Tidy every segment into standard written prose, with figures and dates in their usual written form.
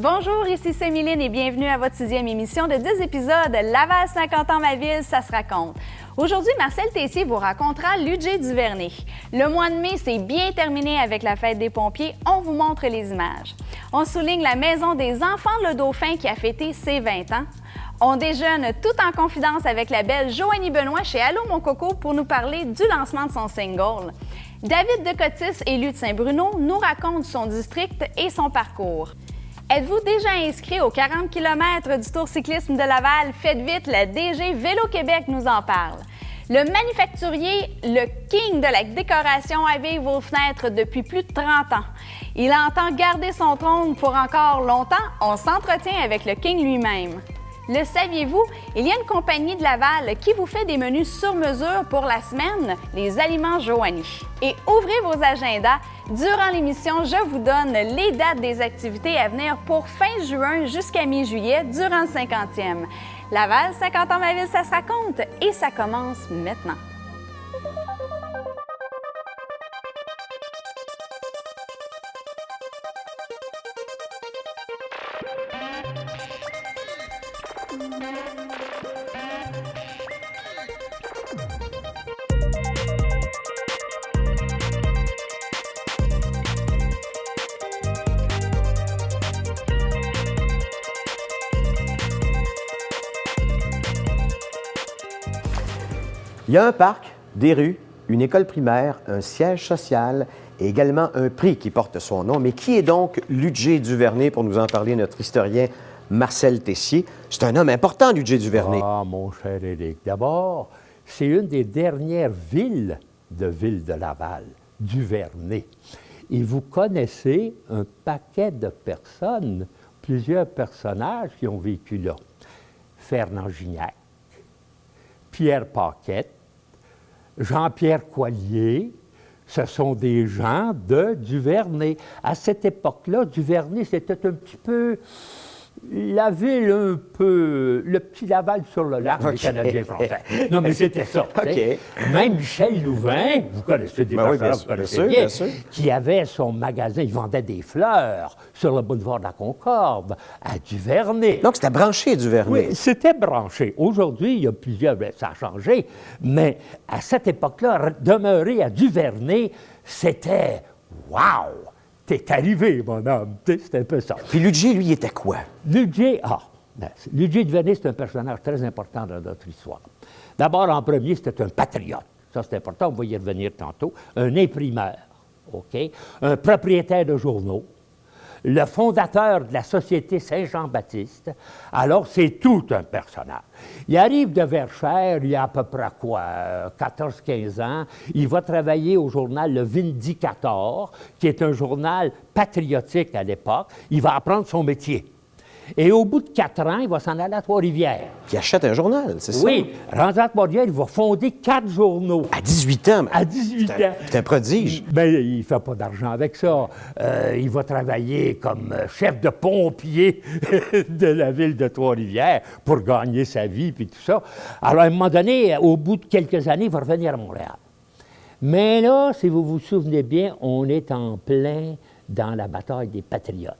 Bonjour, ici Sémiline et bienvenue à votre 6e émission de 10 épisodes Laval 50 ans ma ville, ça se raconte. Aujourd'hui, Marcel Tessier vous racontera l'UJ Duvernay. Le mois de mai s'est bien terminé avec la fête des pompiers, on vous montre les images. On souligne la maison des enfants Le Dauphin qui a fêté ses 20 ans. On déjeune tout en confidence avec la belle Joanie Benoît chez Allô mon coco pour nous parler du lancement de son single. David Decotis, élu de Saint-Bruno, nous raconte son district et son parcours. Êtes-vous déjà inscrit aux 40 km du Tour cyclisme de Laval? Faites vite, la DG Vélo-Québec nous en parle. Le manufacturier, le king de la décoration, habille vos fenêtres depuis plus de 30 ans. Il entend garder son trône pour encore longtemps. On s'entretient avec le king lui-même. Le saviez-vous? Il y a une compagnie de Laval qui vous fait des menus sur mesure pour la semaine, les Aliments Joanie. Et ouvrez vos agendas. Durant l'émission, je vous donne les dates des activités à venir pour fin juin jusqu'à mi-juillet durant le 50e. Laval, 50 ans ma ville, ça se raconte et ça commence maintenant. Il y a un parc, des rues, une école primaire, un siège social et également un prix qui porte son nom. Mais qui est donc l'UJ Duvernay? Pour nous en parler, notre historien Marcel Tessier. C'est un homme important, l'UJ Duvernay. Ah, mon cher Éric. D'abord, c'est une des dernières villes de Laval, Duvernay. Et vous connaissez un paquet de personnes, plusieurs personnages qui ont vécu là. Fernand Gignac, Pierre Paquette, Jean-Pierre Coallier, ce sont des gens de Duvernay. À cette époque-là, Duvernay, c'était un petit peu la ville un peu, le petit Laval sur le lac des Canadiens français. Non, mais c'était ça. Okay. Même Michel Louvain, vous connaissez des personnes, vous connaissez bien, qui avait son magasin, il vendait des fleurs sur le boulevard de la Concorde, à Duvernay. Donc, c'était branché, Duvernay. Oui, c'était branché. Aujourd'hui, il y a plusieurs, ça a changé, mais à cette époque-là, demeurer à Duvernay, c'était « wow ». T'es arrivé, mon homme. C'était un peu ça. Puis l'UJ, lui, il était quoi? L'UJ Duvernay, c'est un personnage très important dans notre histoire. D'abord, en premier, c'était un patriote. Ça, c'est important, on va y revenir tantôt. Un imprimeur, OK? Un propriétaire de journaux. Le fondateur de la Société Saint-Jean-Baptiste. Alors, c'est tout un personnage. Il arrive de Verchères, il y a à peu près 14-15 ans. Il va travailler au journal Le Vindicator, qui est un journal patriotique à l'époque. Il va apprendre son métier. Et au bout de 4 ans, il va s'en aller à Trois-Rivières. Il achète un journal, c'est ça? Oui. Rendu à Trois-Rivières, il va fonder 4 journaux. À 18 ans? À 18 ans. C'est un prodige. Bien, il ne fait pas d'argent avec ça. Il va travailler comme chef de pompier de la ville de Trois-Rivières pour gagner sa vie puis tout ça. Alors, à un moment donné, au bout de quelques années, il va revenir à Montréal. Mais là, si vous vous souvenez bien, on est en plein dans la bataille des patriotes.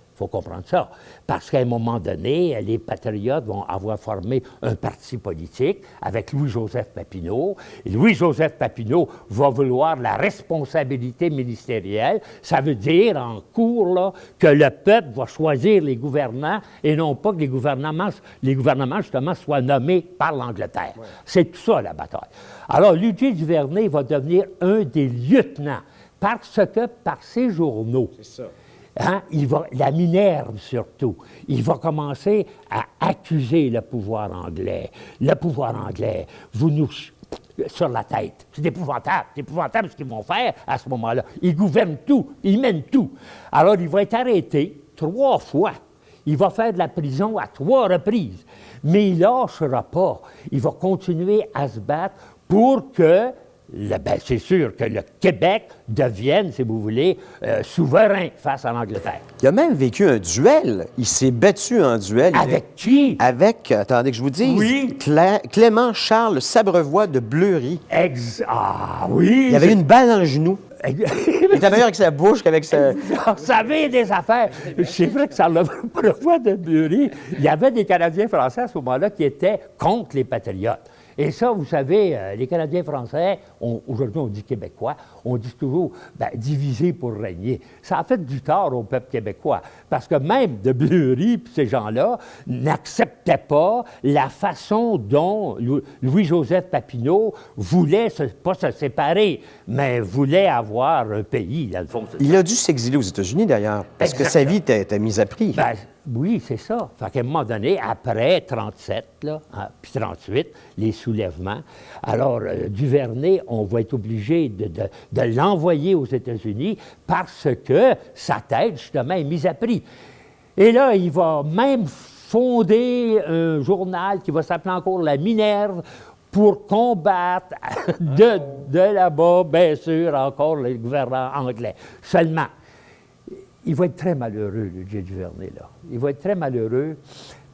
Il faut comprendre ça. Parce qu'à un moment donné, les patriotes vont avoir formé un parti politique avec Louis-Joseph Papineau. Et Louis-Joseph Papineau va vouloir la responsabilité ministérielle. Ça veut dire, en cours, là, que le peuple va choisir les gouvernants et non pas que les gouvernements justement, soient nommés par l'Angleterre. Ouais. C'est tout ça, la bataille. Alors, l'UJ Duvernay va devenir un des lieutenants parce que, par ses journaux, c'est ça. Hein? La Minerve, surtout. Il va commencer à accuser le pouvoir anglais. Le pouvoir anglais, vous nous... sur la tête. C'est épouvantable ce qu'ils vont faire à ce moment-là. Ils gouvernent tout, ils mènent tout. Alors, il va être arrêté 3 fois. Il va faire de la prison à 3 reprises. Mais il ne lâchera pas. Il va continuer à se battre pour que c'est sûr que le Québec devienne, si vous voulez, souverain face à l'Angleterre. Il a même vécu un duel. Il s'est battu en duel. Avec qui? Avec, attendez que je vous dise, oui. Clément Charles Sabrevoix de Bleury. Ah oui! Il avait une balle dans le genou. Il était meilleur avec sa bouche qu'avec sa... On savait des affaires. C'est vrai que ça le voix de Bury. Il y avait des Canadiens français à ce moment-là qui étaient contre les patriotes. Et ça, vous savez, les Canadiens français, aujourd'hui on dit Québécois, on dit toujours diviser pour régner. Ça a fait du tort au peuple québécois, parce que même de Bury et ces gens-là n'acceptaient pas la façon dont Louis-Joseph Papineau voulait, pas se séparer, mais voulait avoir un pays, dans le fond. Il a dû s'exiler aux États-Unis, d'ailleurs, parce que sa vie était mise à prix. Oui, c'est ça. Fait qu'à un moment donné, après 37, puis 38, les soulèvements, alors Duvernay, on va être obligé de l'envoyer aux États-Unis parce que sa tête, justement, est mise à prix. Et là, il va même fonder un journal qui va s'appeler encore La Minerve pour combattre de là-bas, bien sûr, encore le gouvernement anglais. Seulement, il va être très malheureux, le J. Duvernay, là. Il va être très malheureux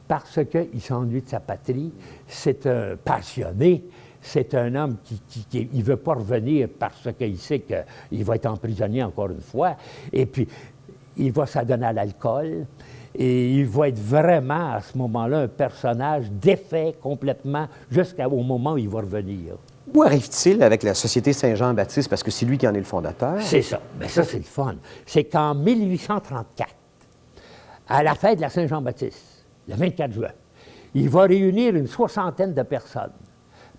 parce qu'il s'ennuie de sa patrie. C'est un passionné. C'est un homme qui ne veut pas revenir parce qu'il sait qu'il va être emprisonné encore une fois. Et puis, il va s'adonner à l'alcool. Et il va être vraiment, à ce moment-là, un personnage défait complètement jusqu'au moment où il va revenir. Où arrive-t-il avec la Société Saint-Jean-Baptiste, parce que c'est lui qui en est le fondateur? C'est ça. Bien, ça, c'est le fun. C'est qu'en 1834, à la fête de la Saint-Jean-Baptiste, le 24 juin, il va réunir une soixantaine de personnes,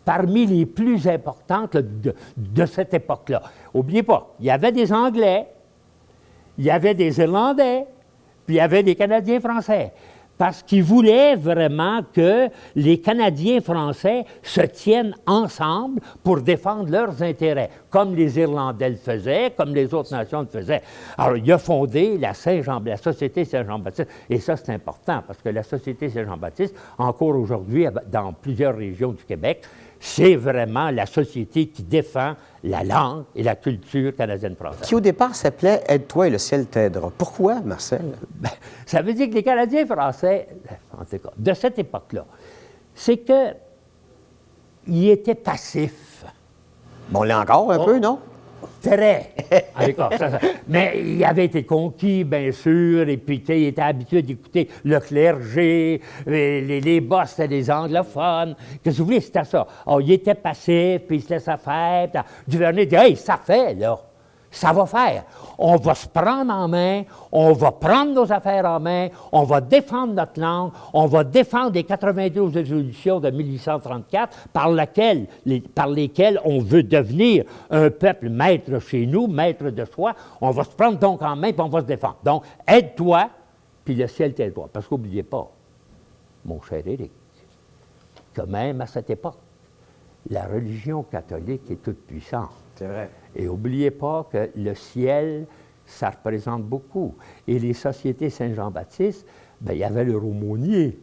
parmi les plus importantes de cette époque-là. N'oubliez pas, il y avait des Anglais, il y avait des Irlandais, puis il y avait des Canadiens français. Parce qu'ils voulaient vraiment que les Canadiens français se tiennent ensemble pour défendre leurs intérêts, comme les Irlandais le faisaient, comme les autres nations le faisaient. Alors, il a fondé la Société Saint-Jean-Baptiste, et ça, c'est important, parce que la Société Saint-Jean-Baptiste, encore aujourd'hui, dans plusieurs régions du Québec, c'est vraiment la société qui défend la langue et la culture canadienne-française. Qui, au départ, s'appelait « Aide-toi et le ciel t'aidera ». Pourquoi, Marcel? Ça veut dire que les Canadiens français, en tout cas, de cette époque-là, c'est qu'ils étaient passifs. Bon, on l'est encore un peu, non? Très. Mais il avait été conquis, bien sûr, et puis il était habitué d'écouter le clergé, les boss, c'était des anglophones. Qu'est-ce que vous voulez, c'était ça. Alors, il était passif, puis il se laissait faire. Duvernay dit « Hey, ça fait, là. Ça va faire. On va se prendre en main, on va prendre nos affaires en main, on va défendre notre langue, on va défendre les 92 résolutions de 1834 par lesquelles on veut devenir un peuple maître chez nous, maître de soi. On va se prendre donc en main, puis on va se défendre. Donc, aide-toi, puis le ciel t'aidera. Parce qu'oubliez pas, mon cher Éric, que même à cette époque, la religion catholique est toute puissante. C'est vrai. Et n'oubliez pas que le ciel, ça représente beaucoup. Et les sociétés Saint-Jean-Baptiste, bien, il y avait le aumônier.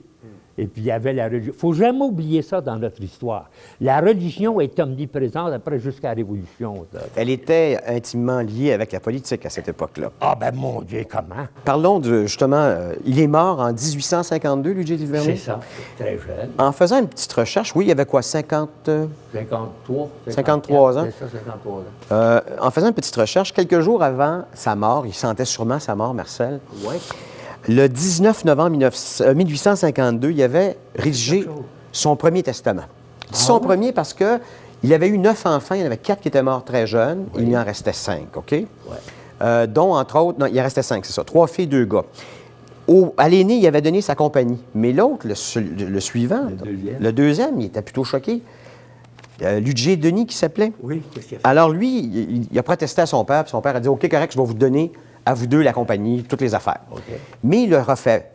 Et puis, il y avait la religion. Il ne faut jamais oublier ça dans notre histoire. La religion est omniprésente après jusqu'à la Révolution. Elle était intimement liée avec la politique à cette époque-là. Ah, ben mon Dieu, comment? Parlons justement, il est mort en 1852, Louis Duvernay. C'est ça, très jeune. En faisant une petite recherche, oui, il y avait quoi, 53 ans? C'est ça, 53 ans. En faisant une petite recherche, quelques jours avant sa mort, il sentait sûrement sa mort, Marcel. Oui. Le 19 novembre 1852, il avait rédigé son premier testament. Son premier parce qu'il avait eu 9 enfants, il y en avait 4 qui étaient morts très jeunes, il y en restait 5, OK? Oui. Dont, entre autres, non, il en restait 5, c'est ça, 3 filles, 2 gars. À l'aîné, il avait donné sa compagnie. Mais l'autre, le suivant, le deuxième, il était plutôt choqué. L'U.J. Denis, qui s'appelait. Oui, qu'est-ce qu'il a fait? Alors lui, il a protesté à son père, puis son père a dit « OK, correct, je vais vous donner à vous deux la compagnie, toutes les affaires. Okay. » Mais il le refait,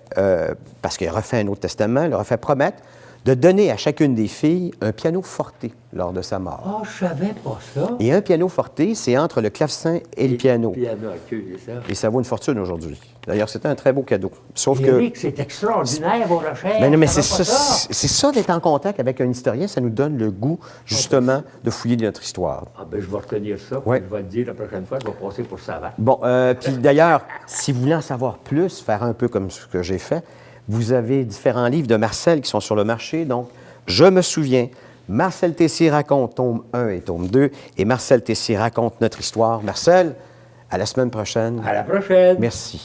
parce qu'il a refait un autre testament, il le refait promettre de donner à chacune des filles un piano forte lors de sa mort. Ah, je savais pas ça. Et un piano forte, c'est entre le clavecin et le piano. Piano à queue, c'est ça. Et ça vaut une fortune aujourd'hui. D'ailleurs, c'était un très beau cadeau. Sauf Éric, que c'est extraordinaire, vos recherches. Ben non, mais c'est ça d'être en contact avec un historien, ça nous donne le goût, justement, de fouiller notre histoire. Ah, ben je vais retenir ça, Ouais. je vais le dire la prochaine fois, je vais passer pour savant. Bon, puis d'ailleurs, si vous voulez en savoir plus, faire un peu comme ce que j'ai fait, vous avez différents livres de Marcel qui sont sur le marché. Donc, je me souviens Marcel Tessier raconte tome 1 et tome 2 et Marcel Tessier raconte notre histoire. Marcel, à la semaine prochaine. À la prochaine. Merci.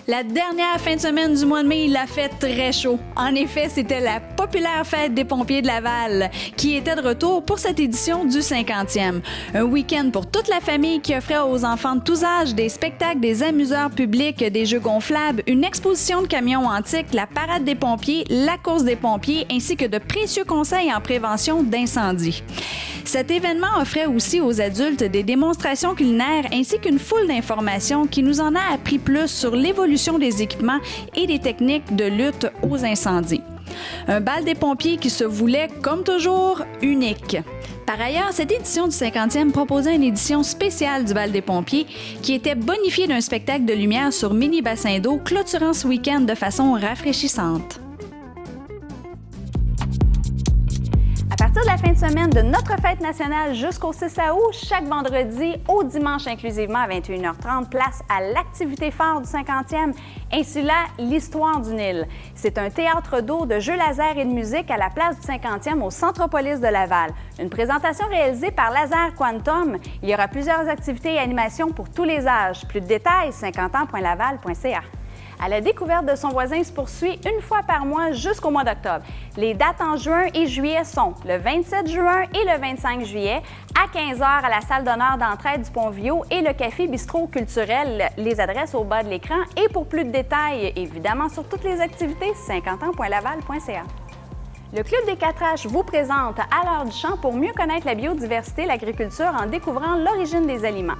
La dernière fin de semaine du mois de mai, il a fait très chaud. En effet, c'était la populaire fête des pompiers de Laval qui était de retour pour cette édition du 50e. Un week-end pour toute la famille qui offrait aux enfants de tous âges des spectacles, des amuseurs publics, des jeux gonflables, une exposition de camions antiques, la parade des pompiers, la course des pompiers, ainsi que de précieux conseils en prévention d'incendie. Cet événement offrait aussi aux adultes des démonstrations culinaires ainsi qu'une foule d'informations qui nous en a appris plus sur l'évolution des équipements et des techniques de lutte aux incendies. Un bal des pompiers qui se voulait, comme toujours, unique. Par ailleurs, cette édition du 50e proposait une édition spéciale du bal des pompiers qui était bonifiée d'un spectacle de lumière sur mini bassin d'eau clôturant ce week-end de façon rafraîchissante. À partir de la fin de semaine de notre fête nationale jusqu'au 6 août, chaque vendredi au dimanche inclusivement à 21h30, place à l'activité phare du 50e, intitulée l'Histoire du Nil. C'est un théâtre d'eau, de jeux laser et de musique à la place du 50e au Centropolis de Laval. Une présentation réalisée par Laser Quantum. Il y aura plusieurs activités et animations pour tous les âges. Plus de détails, 50ans.laval.ca. À la découverte de son voisin se poursuit une fois par mois jusqu'au mois d'octobre. Les dates en juin et juillet sont le 27 juin et le 25 juillet à 15h à la salle d'honneur d'entraide du Pont-Viau et le café bistrot culturel. Les adresses au bas de l'écran et pour plus de détails, évidemment sur toutes les activités, 50ans.laval.ca. Le Club des 4H vous présente À l'heure du champ pour mieux connaître la biodiversité et l'agriculture en découvrant l'origine des aliments.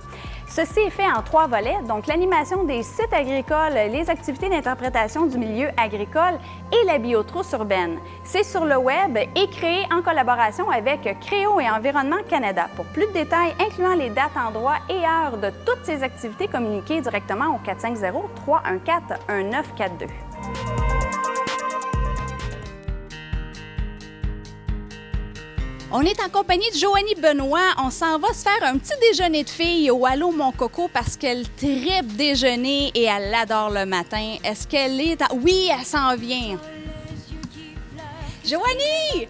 Ceci est fait en 3 volets, donc l'animation des sites agricoles, les activités d'interprétation du milieu agricole et la biotrousse urbaine. C'est sur le web et créé en collaboration avec Créo et Environnement Canada. Pour plus de détails, incluant les dates, endroits et heures de toutes ces activités, communiquez directement au 450-314-1942. On est en compagnie de Joanie Benoît. On s'en va se faire un petit déjeuner de filles au Allô Mon Coco parce qu'elle tripe déjeuner et elle l'adore le matin. Est-ce qu'elle est... Oui, elle s'en vient. Joanie!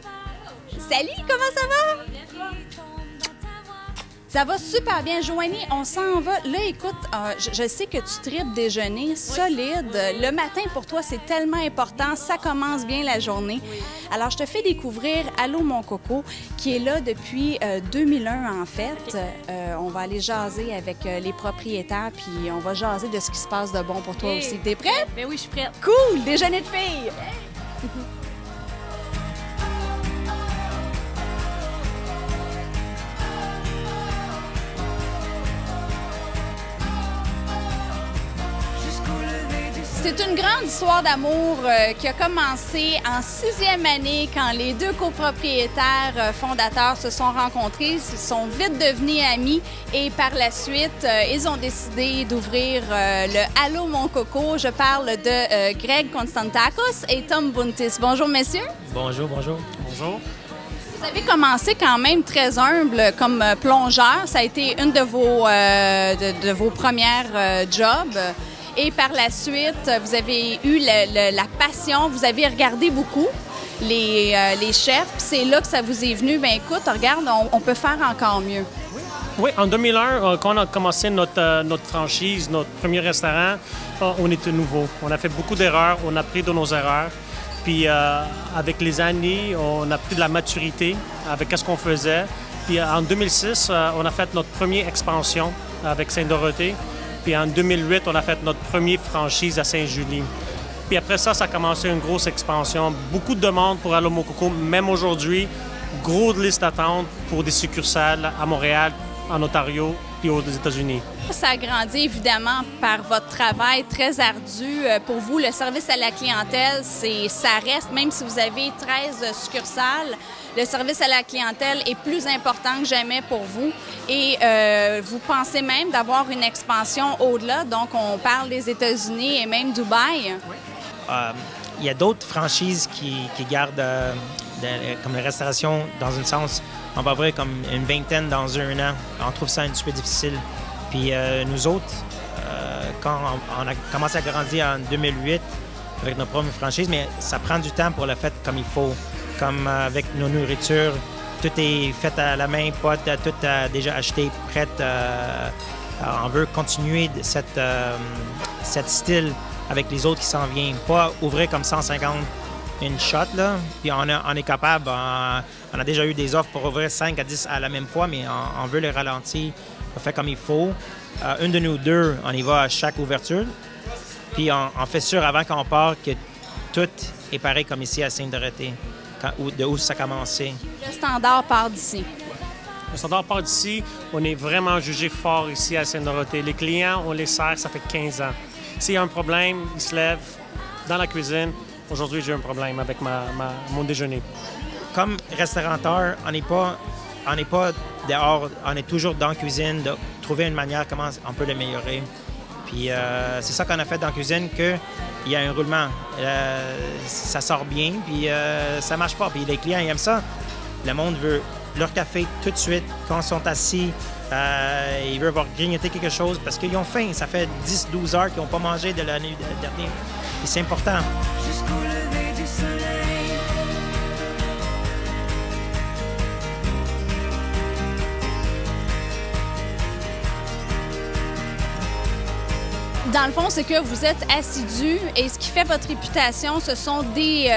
Salut, comment ça va? Ça va super bien. Joanie, on s'en va. Là, écoute, je sais que tu tripes déjeuner solide. Le matin, pour toi, c'est tellement important. Ça commence bien la journée. Alors, je te fais découvrir Allô Mon Coco, qui est là depuis 2001, en fait. On va aller jaser avec les propriétaires, puis on va jaser de ce qui se passe de bon pour toi aussi. T'es prête? Ben oui, je suis prête. Cool! Déjeuner de filles! C'est une grande histoire d'amour qui a commencé en 6e année quand les 2 copropriétaires fondateurs se sont rencontrés. Ils sont vite devenus amis et par la suite, ils ont décidé d'ouvrir le Allô Mon Coco. Je parle de Greg Constantakos et Tom Buntis. Bonjour, messieurs. Bonjour, bonjour. Bonjour. Vous avez commencé quand même très humble comme plongeur. Ça a été une de vos premières jobs. Et par la suite, vous avez eu la passion, vous avez regardé beaucoup les chefs, puis c'est là que ça vous est venu, bien écoute, regarde, on peut faire encore mieux. Oui, en 2001, quand on a commencé notre franchise, notre premier restaurant, on était nouveau. On a fait beaucoup d'erreurs, on a appris de nos erreurs. Puis avec les années, on a pris de la maturité avec ce qu'on faisait. Puis en 2006, on a fait notre première expansion avec Sainte-Dorothée. Puis en 2008, on a fait notre première franchise à Saint-Julie. Puis après ça, ça a commencé une grosse expansion. Beaucoup de demandes pour Allô Mon Coco, même aujourd'hui. Grosse liste d'attente pour des succursales à Montréal, en Ontario, puis aux États-Unis. Ça a grandi évidemment par votre travail très ardu. Pour vous, le service à la clientèle, ça reste, même si vous avez 13 succursales, le service à la clientèle est plus important que jamais pour vous. Et vous pensez même d'avoir une expansion au-delà. Donc, on parle des États-Unis et même Dubaï. Oui. Il y a d'autres franchises qui gardent comme la restauration dans un sens. On va ouvrir comme une vingtaine dans 1 an. On trouve ça un petit peu difficile. Puis nous autres, quand on a commencé à grandir en 2008, avec nos propres franchises, mais ça prend du temps pour le faire comme il faut. Comme avec nos nourritures, tout est fait à la main, pas tout déjà acheté, prêt. On veut continuer cette style avec les autres qui s'en viennent. Pas ouvrir comme 150 une shot, là. Puis on est capable, on a déjà eu des offres pour ouvrir 5 à 10 à la même fois, mais on veut les ralentir, on fait comme il faut. Une de nous deux, on y va à chaque ouverture. Puis on fait sûr avant qu'on part que tout est pareil comme ici à Sainte-Dorothée, de où ça a commencé. Le standard part d'ici. Le standard part d'ici, on est vraiment jugé fort ici à Sainte-Dorothée. Les clients, on les sert, ça fait 15 ans. S'il y a un problème, ils se lèvent dans la cuisine. Aujourd'hui, j'ai un problème avec mon déjeuner. Comme restaurateur, on n'est pas dehors, on est toujours dans la cuisine, de trouver une manière comment on peut l'améliorer. Puis c'est ça qu'on a fait dans la cuisine, qu'il y a un roulement. Ça sort bien, puis ça marche pas. Puis les clients, ils aiment ça. Le monde veut leur café tout de suite, quand ils sont assis. Ils veulent avoir grignoté quelque chose parce qu'ils ont faim. Ça fait 10-12 heures qu'ils n'ont pas mangé de l'année dernière. Et c'est important. Jusqu'au lever du soleil. Dans le fond, c'est que vous êtes assidu et ce qui fait votre réputation, ce sont des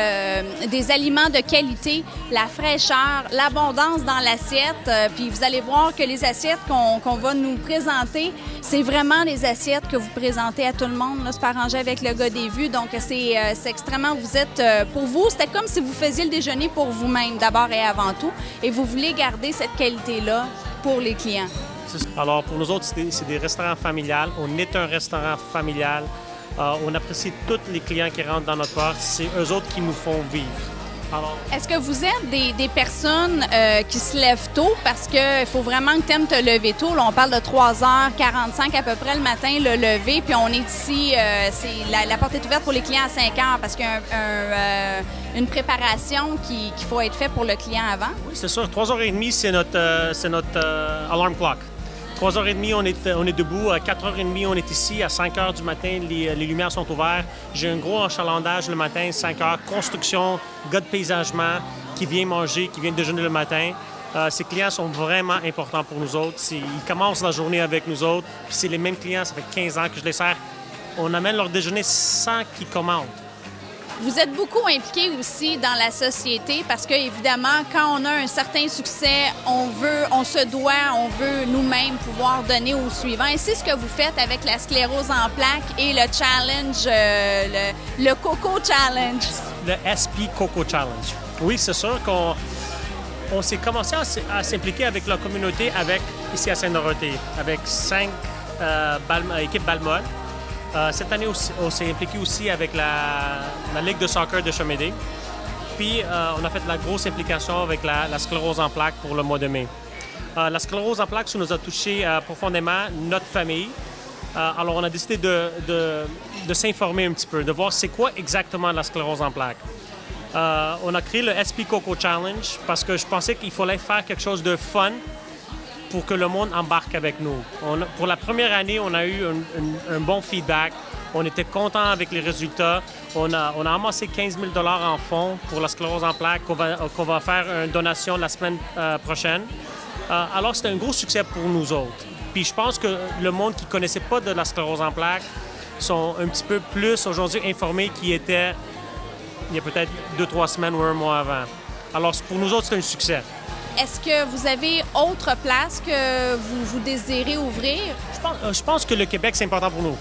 aliments de qualité, la fraîcheur, l'abondance dans l'assiette. Puis vous allez voir que les assiettes qu'on va nous présenter, c'est vraiment des assiettes que vous présentez à tout le monde. Là, c'est pas arrangé avec le gars des vues. Donc, c'est extrêmement... Vous êtes... pour vous, c'était comme si vous faisiez le déjeuner pour vous-même, d'abord et avant tout. Et vous voulez garder cette qualité-là pour les clients. Alors, pour nous autres, c'est des restaurants familiales. On est un restaurant familial. On apprécie tous les clients qui rentrent dans notre porte. C'est eux autres qui nous font vivre. Alors, est-ce que vous êtes des personnes qui se lèvent tôt? Parce qu'il faut vraiment que tu aimes te lever tôt. Là, on parle de 3h45 à peu près le matin, le lever. Puis on est ici, la porte est ouverte pour les clients à 5h parce qu'il y a une préparation qu'il faut être fait pour le client avant. oui, c'est sûr. 3h30, c'est notre alarm clock. 3h30, on est debout. À 4h30, on est ici. À 5h du matin, les lumières sont ouvertes. J'ai un gros achalandage le matin, 5h. Construction, gars de paysagement qui vient manger, qui vient déjeuner le matin. Ces clients sont vraiment importants pour nous autres. Ils commencent la journée avec nous autres. Puis c'est les mêmes clients, ça fait 15 ans que je les sers. On amène leur déjeuner sans qu'ils commandent. Vous êtes beaucoup impliqué aussi dans la société parce que, évidemment, quand on a un certain succès, on veut nous-mêmes pouvoir donner aux suivants. Et c'est ce que vous faites avec la sclérose en plaques et le challenge, le Coco Challenge. Le SP Coco Challenge. Oui, c'est sûr qu'on s'est commencé à s'impliquer avec la communauté ici à Sainte-Dorothée, avec 5 équipes Balmol. Cette année, on s'est impliqué aussi avec la Ligue de soccer de Chemédé. Puis, on a fait la grosse implication avec la sclérose en plaques pour le mois de mai. La sclérose en plaques, ça nous a touché profondément notre famille. Alors, on a décidé de s'informer un petit peu, de voir c'est quoi exactement la sclérose en plaques. On a créé le SP Coco Challenge parce que je pensais qu'il fallait faire quelque chose de fun pour que le monde embarque avec nous. Pour la première année, on a eu un bon feedback. On était contents avec les résultats. On a amassé 15 000 $ en fonds pour la sclérose en plaques qu'on va faire une donation la semaine prochaine. Alors, c'était un gros succès pour nous autres. Puis je pense que le monde qui ne connaissait pas de la sclérose en plaques sont un petit peu plus aujourd'hui informés qu'ils étaient il y a peut-être 2-3 semaines ou un mois avant. Alors, pour nous autres, c'est un succès. Est-ce que vous avez autre place que vous désirez ouvrir? Je pense que le Québec, c'est important pour nous.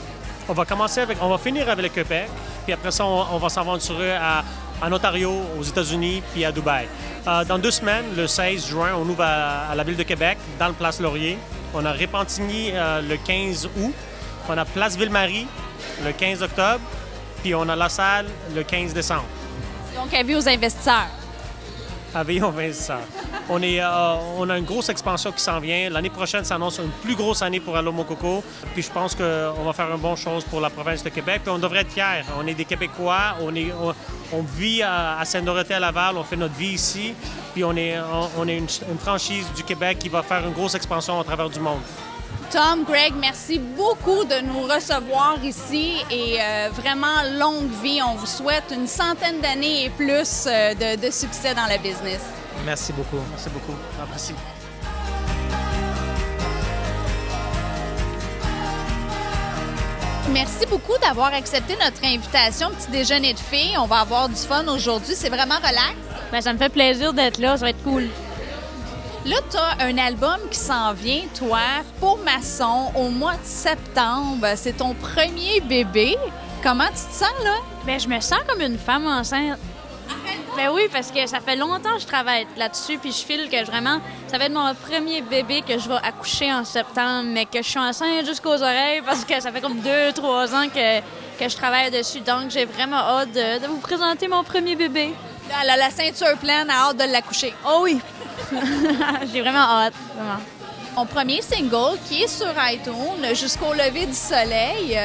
On va finir avec le Québec, puis après ça, on va s'aventurer en Ontario, aux États-Unis, puis à Dubaï. Dans 2 semaines, le 16 juin, on ouvre à la ville de Québec, dans le Place Laurier. On a Repentigny le 15 août. On a Place Ville-Marie le 15 octobre, puis on a La Salle le 15 décembre. Donc, avis aux investisseurs. Avis aux investisseurs. On a une grosse expansion qui s'en vient. L'année prochaine s'annonce une plus grosse année pour Allô Mon Coco. Puis je pense qu'on va faire une bonne chose pour la province de Québec. Puis on devrait être fiers. On est des Québécois. On vit à Sainte-Dorothée à Laval. On fait notre vie ici. Puis on est une franchise du Québec qui va faire une grosse expansion à travers du monde. Tom, Greg, merci beaucoup de nous recevoir ici et vraiment longue vie. On vous souhaite une centaine d'années et plus de succès dans le business. Merci beaucoup. Merci beaucoup. J'apprécie. Merci beaucoup d'avoir accepté notre invitation petit déjeuner de filles. On va avoir du fun aujourd'hui. C'est vraiment relax. Ben, ça me fait plaisir d'être là. Ça va être cool. Là, tu as un album qui s'en vient, toi, pour Masson, au mois de septembre. C'est ton premier bébé. Comment tu te sens, là? Ben, je me sens comme une femme enceinte. Ben oui, parce que ça fait longtemps que je travaille là-dessus, puis je file que vraiment, ça va être mon premier bébé que je vais accoucher en septembre, mais que je suis enceinte jusqu'aux oreilles parce que ça fait comme 2-3 ans que je travaille dessus. Donc, j'ai vraiment hâte de vous présenter mon premier bébé. Elle a la ceinture pleine, elle a hâte de l'accoucher. Oh oui! J'ai vraiment hâte, vraiment. Mon premier single qui est sur iTunes, Jusqu'au lever du soleil.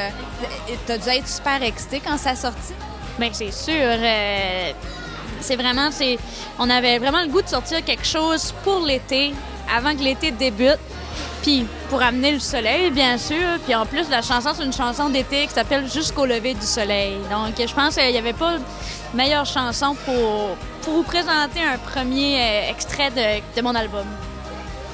T'as dû être super excitée quand ça a sorti? Bien, c'est sûr. On avait vraiment le goût de sortir quelque chose pour l'été, avant que l'été débute. Puis pour amener le soleil, bien sûr. Puis en plus, la chanson, c'est une chanson d'été qui s'appelle Jusqu'au lever du soleil. Donc, je pense qu'il n'y avait pas de meilleure chanson pour vous présenter un premier extrait de mon album.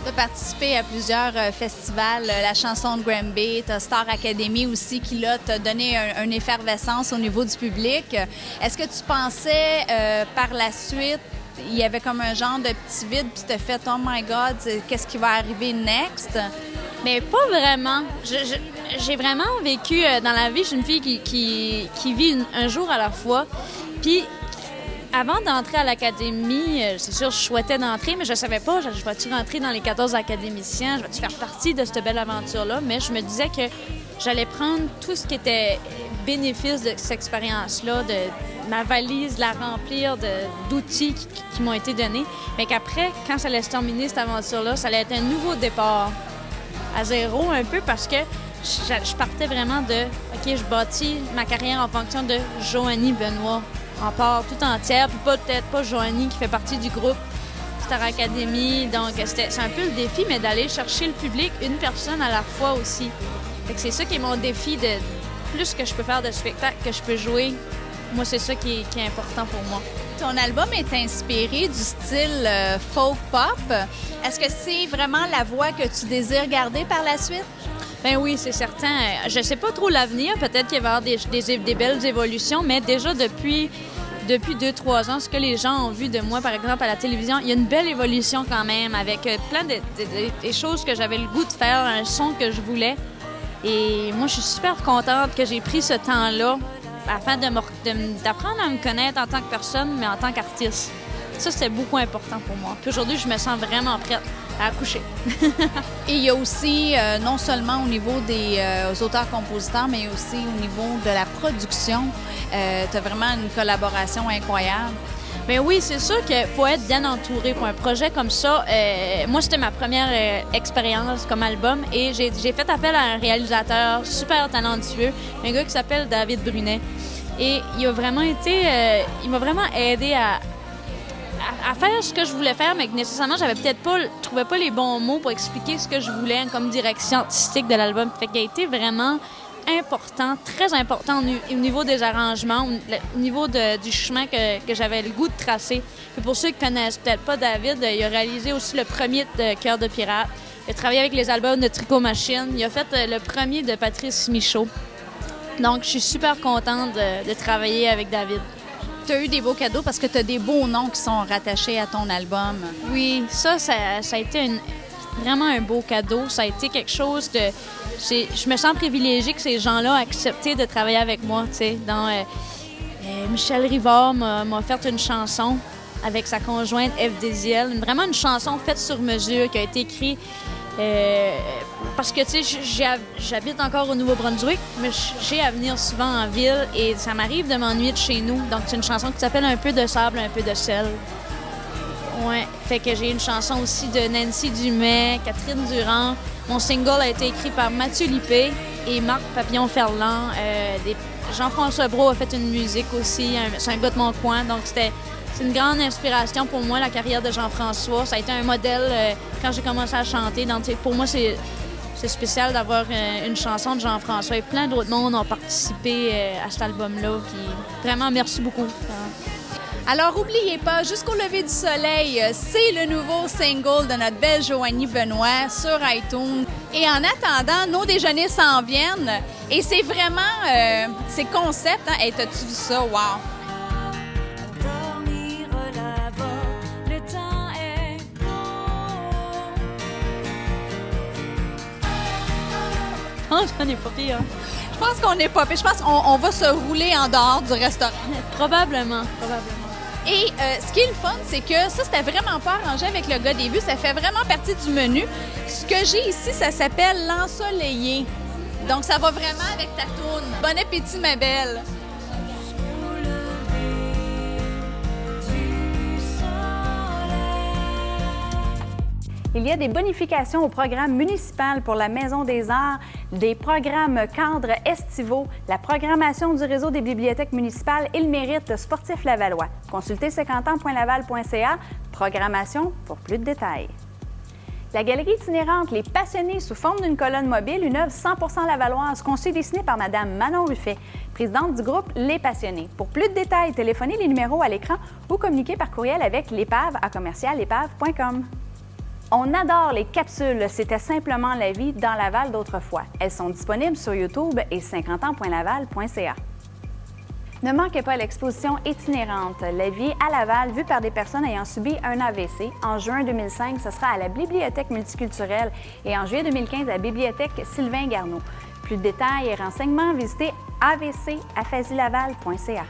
Tu as participé à plusieurs festivals, la chanson de Granby, tu as Star Academy aussi qui, là, t'a donné une effervescence au niveau du public. Est-ce que tu pensais par la suite, il y avait comme un genre de petit vide, puis tu t'es fait « Oh my God, qu'est-ce qui va arriver next? » Mais pas vraiment. J'ai vraiment vécu dans la vie, je suis une fille qui vit un jour à la fois. Puis avant d'entrer à l'académie, c'est sûr, je souhaitais d'entrer, mais je savais pas, je vais-tu rentrer dans les 14 académiciens, je vais-tu faire partie de cette belle aventure-là, mais je me disais que j'allais prendre tout ce qui était bénéfice de cette expérience-là, de ma valise, la remplir d'outils qui m'ont été donnés, mais qu'après, quand ça allait se terminer, cette aventure-là, ça allait être un nouveau départ à zéro un peu parce que je partais vraiment de « OK, je bâtis ma carrière en fonction de Joanie Benoît ». En part tout entière, puis peut-être pas Joanie qui fait partie du groupe Star Academy. Donc, c'est un peu le défi, mais d'aller chercher le public, une personne à la fois aussi. Fait que c'est ça qui est mon défi de plus que je peux faire de spectacles, que je peux jouer. Moi, c'est ça qui est important pour moi. Ton album est inspiré du style folk-pop. Est-ce que c'est vraiment la voie que tu désires garder par la suite? Ben oui, c'est certain. Je sais pas trop l'avenir. Peut-être qu'il va y avoir des belles évolutions, mais déjà depuis 2-3 ans, ce que les gens ont vu de moi, par exemple, à la télévision, il y a une belle évolution quand même, avec plein des choses que j'avais le goût de faire, un son que je voulais. Et moi, je suis super contente que j'ai pris ce temps-là afin d'apprendre à me connaître en tant que personne, mais en tant qu'artiste. Ça, c'était beaucoup important pour moi. Puis aujourd'hui, je me sens vraiment prête à accoucher. Et il y a aussi, non seulement au niveau des auteurs-compositeurs, mais aussi au niveau de la production, tu as vraiment une collaboration incroyable. Bien oui, c'est sûr qu'il faut être bien entouré pour un projet comme ça. Moi, c'était ma première expérience comme album et j'ai fait appel à un réalisateur super talentueux, un gars qui s'appelle David Brunet. Et il a vraiment été... il m'a vraiment aidé à faire ce que je voulais faire, mais que nécessairement, trouvais pas les bons mots pour expliquer ce que je voulais comme direction artistique de l'album. Fait qu'il a été vraiment important, très important au niveau des arrangements, au niveau du chemin que j'avais le goût de tracer. Et pour ceux qui connaissent peut-être pas David, il a réalisé aussi le premier de Cœur de pirate. Il a travaillé avec les albums de Tricot Machine. Il a fait le premier de Patrice Michaud. Donc, je suis super contente de travailler avec David. Tu as eu des beaux cadeaux parce que tu as des beaux noms qui sont rattachés à ton album. Oui, ça a été vraiment un beau cadeau. Ça a été quelque chose de... Je me sens privilégiée que ces gens-là aient accepté de travailler avec moi. Michel Rivard m'a offert une chanson avec sa conjointe Eve Désiel. Vraiment une chanson faite sur mesure qui a été écrite parce que, tu sais, j'habite encore au Nouveau-Brunswick, mais j'ai à venir souvent en ville et ça m'arrive de m'ennuyer de chez nous. Donc, c'est une chanson qui s'appelle « Un peu de sable, un peu de sel ». Ouais, fait que j'ai une chanson aussi de Nancy Dumais, Catherine Durand. Mon single a été écrit par Mathieu Lippé et Marc Papillon-Ferland. Jean-François Brault a fait une musique aussi, c'est un gars de mon coin, donc c'est une grande inspiration pour moi, la carrière de Jean-François. Ça a été un modèle quand j'ai commencé à chanter. Donc, pour moi, c'est c'est spécial d'avoir une chanson de Jean-François et plein d'autres mondes ont participé à cet album-là. Puis vraiment, merci beaucoup. Alors, n'oubliez pas, Jusqu'au lever du soleil, c'est le nouveau single de notre belle Joanie Benoît sur iTunes. Et en attendant, nos déjeuners s'en viennent. Et c'est vraiment, c'est concept. Hein? Hey, t'as-tu vu ça? Wow! Dormir là-bas, le temps est Oh, j'en ai pas pire. Je pense qu'on n'est pas pire. Je pense qu'on va se rouler en dehors du restaurant. Probablement. Et ce qui est le fun, c'est que ça, c'était vraiment pas arrangé avec le gars des vues. Ça fait vraiment partie du menu. Ce que j'ai ici, ça s'appelle l'ensoleillé. Donc, ça va vraiment avec ta tourne. Bon appétit, ma belle. au lever du soleil. Il y a des bonifications au programme municipal pour la Maison des Arts, des programmes cadres estivaux, la programmation du réseau des bibliothèques municipales et le mérite sportif lavallois. Consultez 50ans.laval.ca, programmation pour plus de détails. La galerie itinérante Les Passionnés sous forme d'une colonne mobile, une œuvre 100% lavalloise conçue et dessinée par Mme Manon Ruffet, présidente du groupe Les Passionnés. Pour plus de détails, téléphonez les numéros à l'écran ou communiquez par courriel avec l'épave@commercialépave.com. On adore les capsules, c'était simplement la vie dans Laval d'autrefois. Elles sont disponibles sur YouTube et 50ans.laval.ca. Ne manquez pas l'exposition itinérante La vie à Laval vue par des personnes ayant subi un AVC. En juin 2005, ce sera à la Bibliothèque multiculturelle et en juillet 2015 à la Bibliothèque Sylvain Garneau. Plus de détails et renseignements, visitez avc@laval.ca.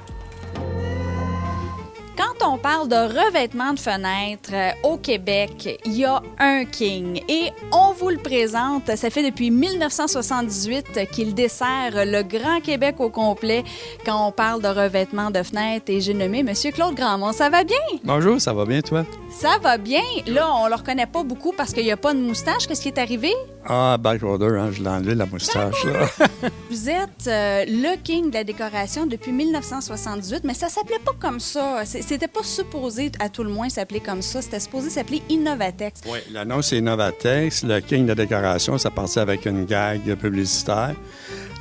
Quand on parle de revêtement de fenêtres au Québec, il y a un king et on vous le présente. Ça fait depuis 1978 qu'il dessert le Grand Québec au complet quand on parle de revêtement de fenêtres. Et j'ai nommé M. Claude Grandmont. Ça va bien? Bonjour, ça va bien, toi? Ça va bien. Là, on le reconnaît pas beaucoup parce qu'il n'y a pas de moustache. Qu'est-ce qui est arrivé? Ah, Backroader, hein, je l'ai enlevé, la moustache, là. Vous êtes le king de la décoration depuis 1978, mais ça s'appelait pas comme ça. C'était pas supposé, à tout le moins, s'appeler comme ça. C'était supposé s'appeler Innovatex. Oui, le nom, c'est Innovatex. Le king de la décoration, ça partait avec une gag publicitaire.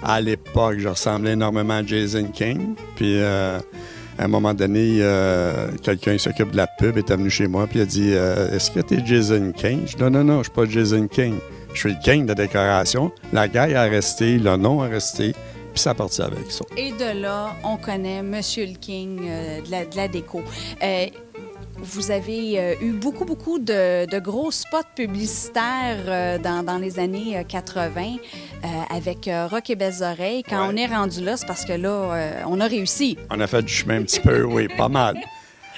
À l'époque, je ressemblais énormément à Jason King. Puis, à un moment donné, quelqu'un qui s'occupe de la pub est venu chez moi puis il a dit Est-ce que tu es Jason King? Je dis Non, je suis pas Jason King. Je suis le king de décoration. La gag a resté, le nom a resté, puis ça a parti avec ça. Et de là, on connaît Monsieur le King de la déco. Vous avez eu beaucoup de gros spots publicitaires dans les années 80 avec Rock et Belles Oreilles. Quand on est rendu là, c'est parce que là, on a réussi. On a fait du chemin un petit peu, oui, pas mal.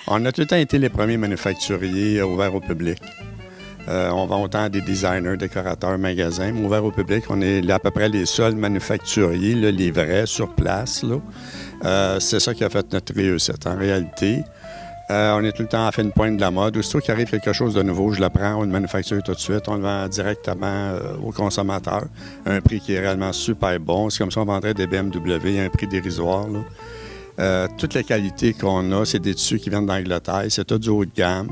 On a tout le temps été les premiers manufacturiers ouverts au public. On vend autant à des designers, décorateurs, magasins, mais ouvert au public. On est à peu près les seuls manufacturiers, là, les vrais, sur place. Là. C'est ça qui a fait notre réussite. En réalité, on est tout le temps à faire une pointe de la mode. Aussitôt qu'il arrive quelque chose de nouveau, je le prends, on le manufacture tout de suite, on le vend directement aux consommateurs à un prix qui est réellement super bon. C'est comme ça qu'on vendrait des BMW à un prix dérisoire. Là. Toutes les qualités qu'on a, c'est des tissus qui viennent d'Angleterre. C'est tout du haut de gamme.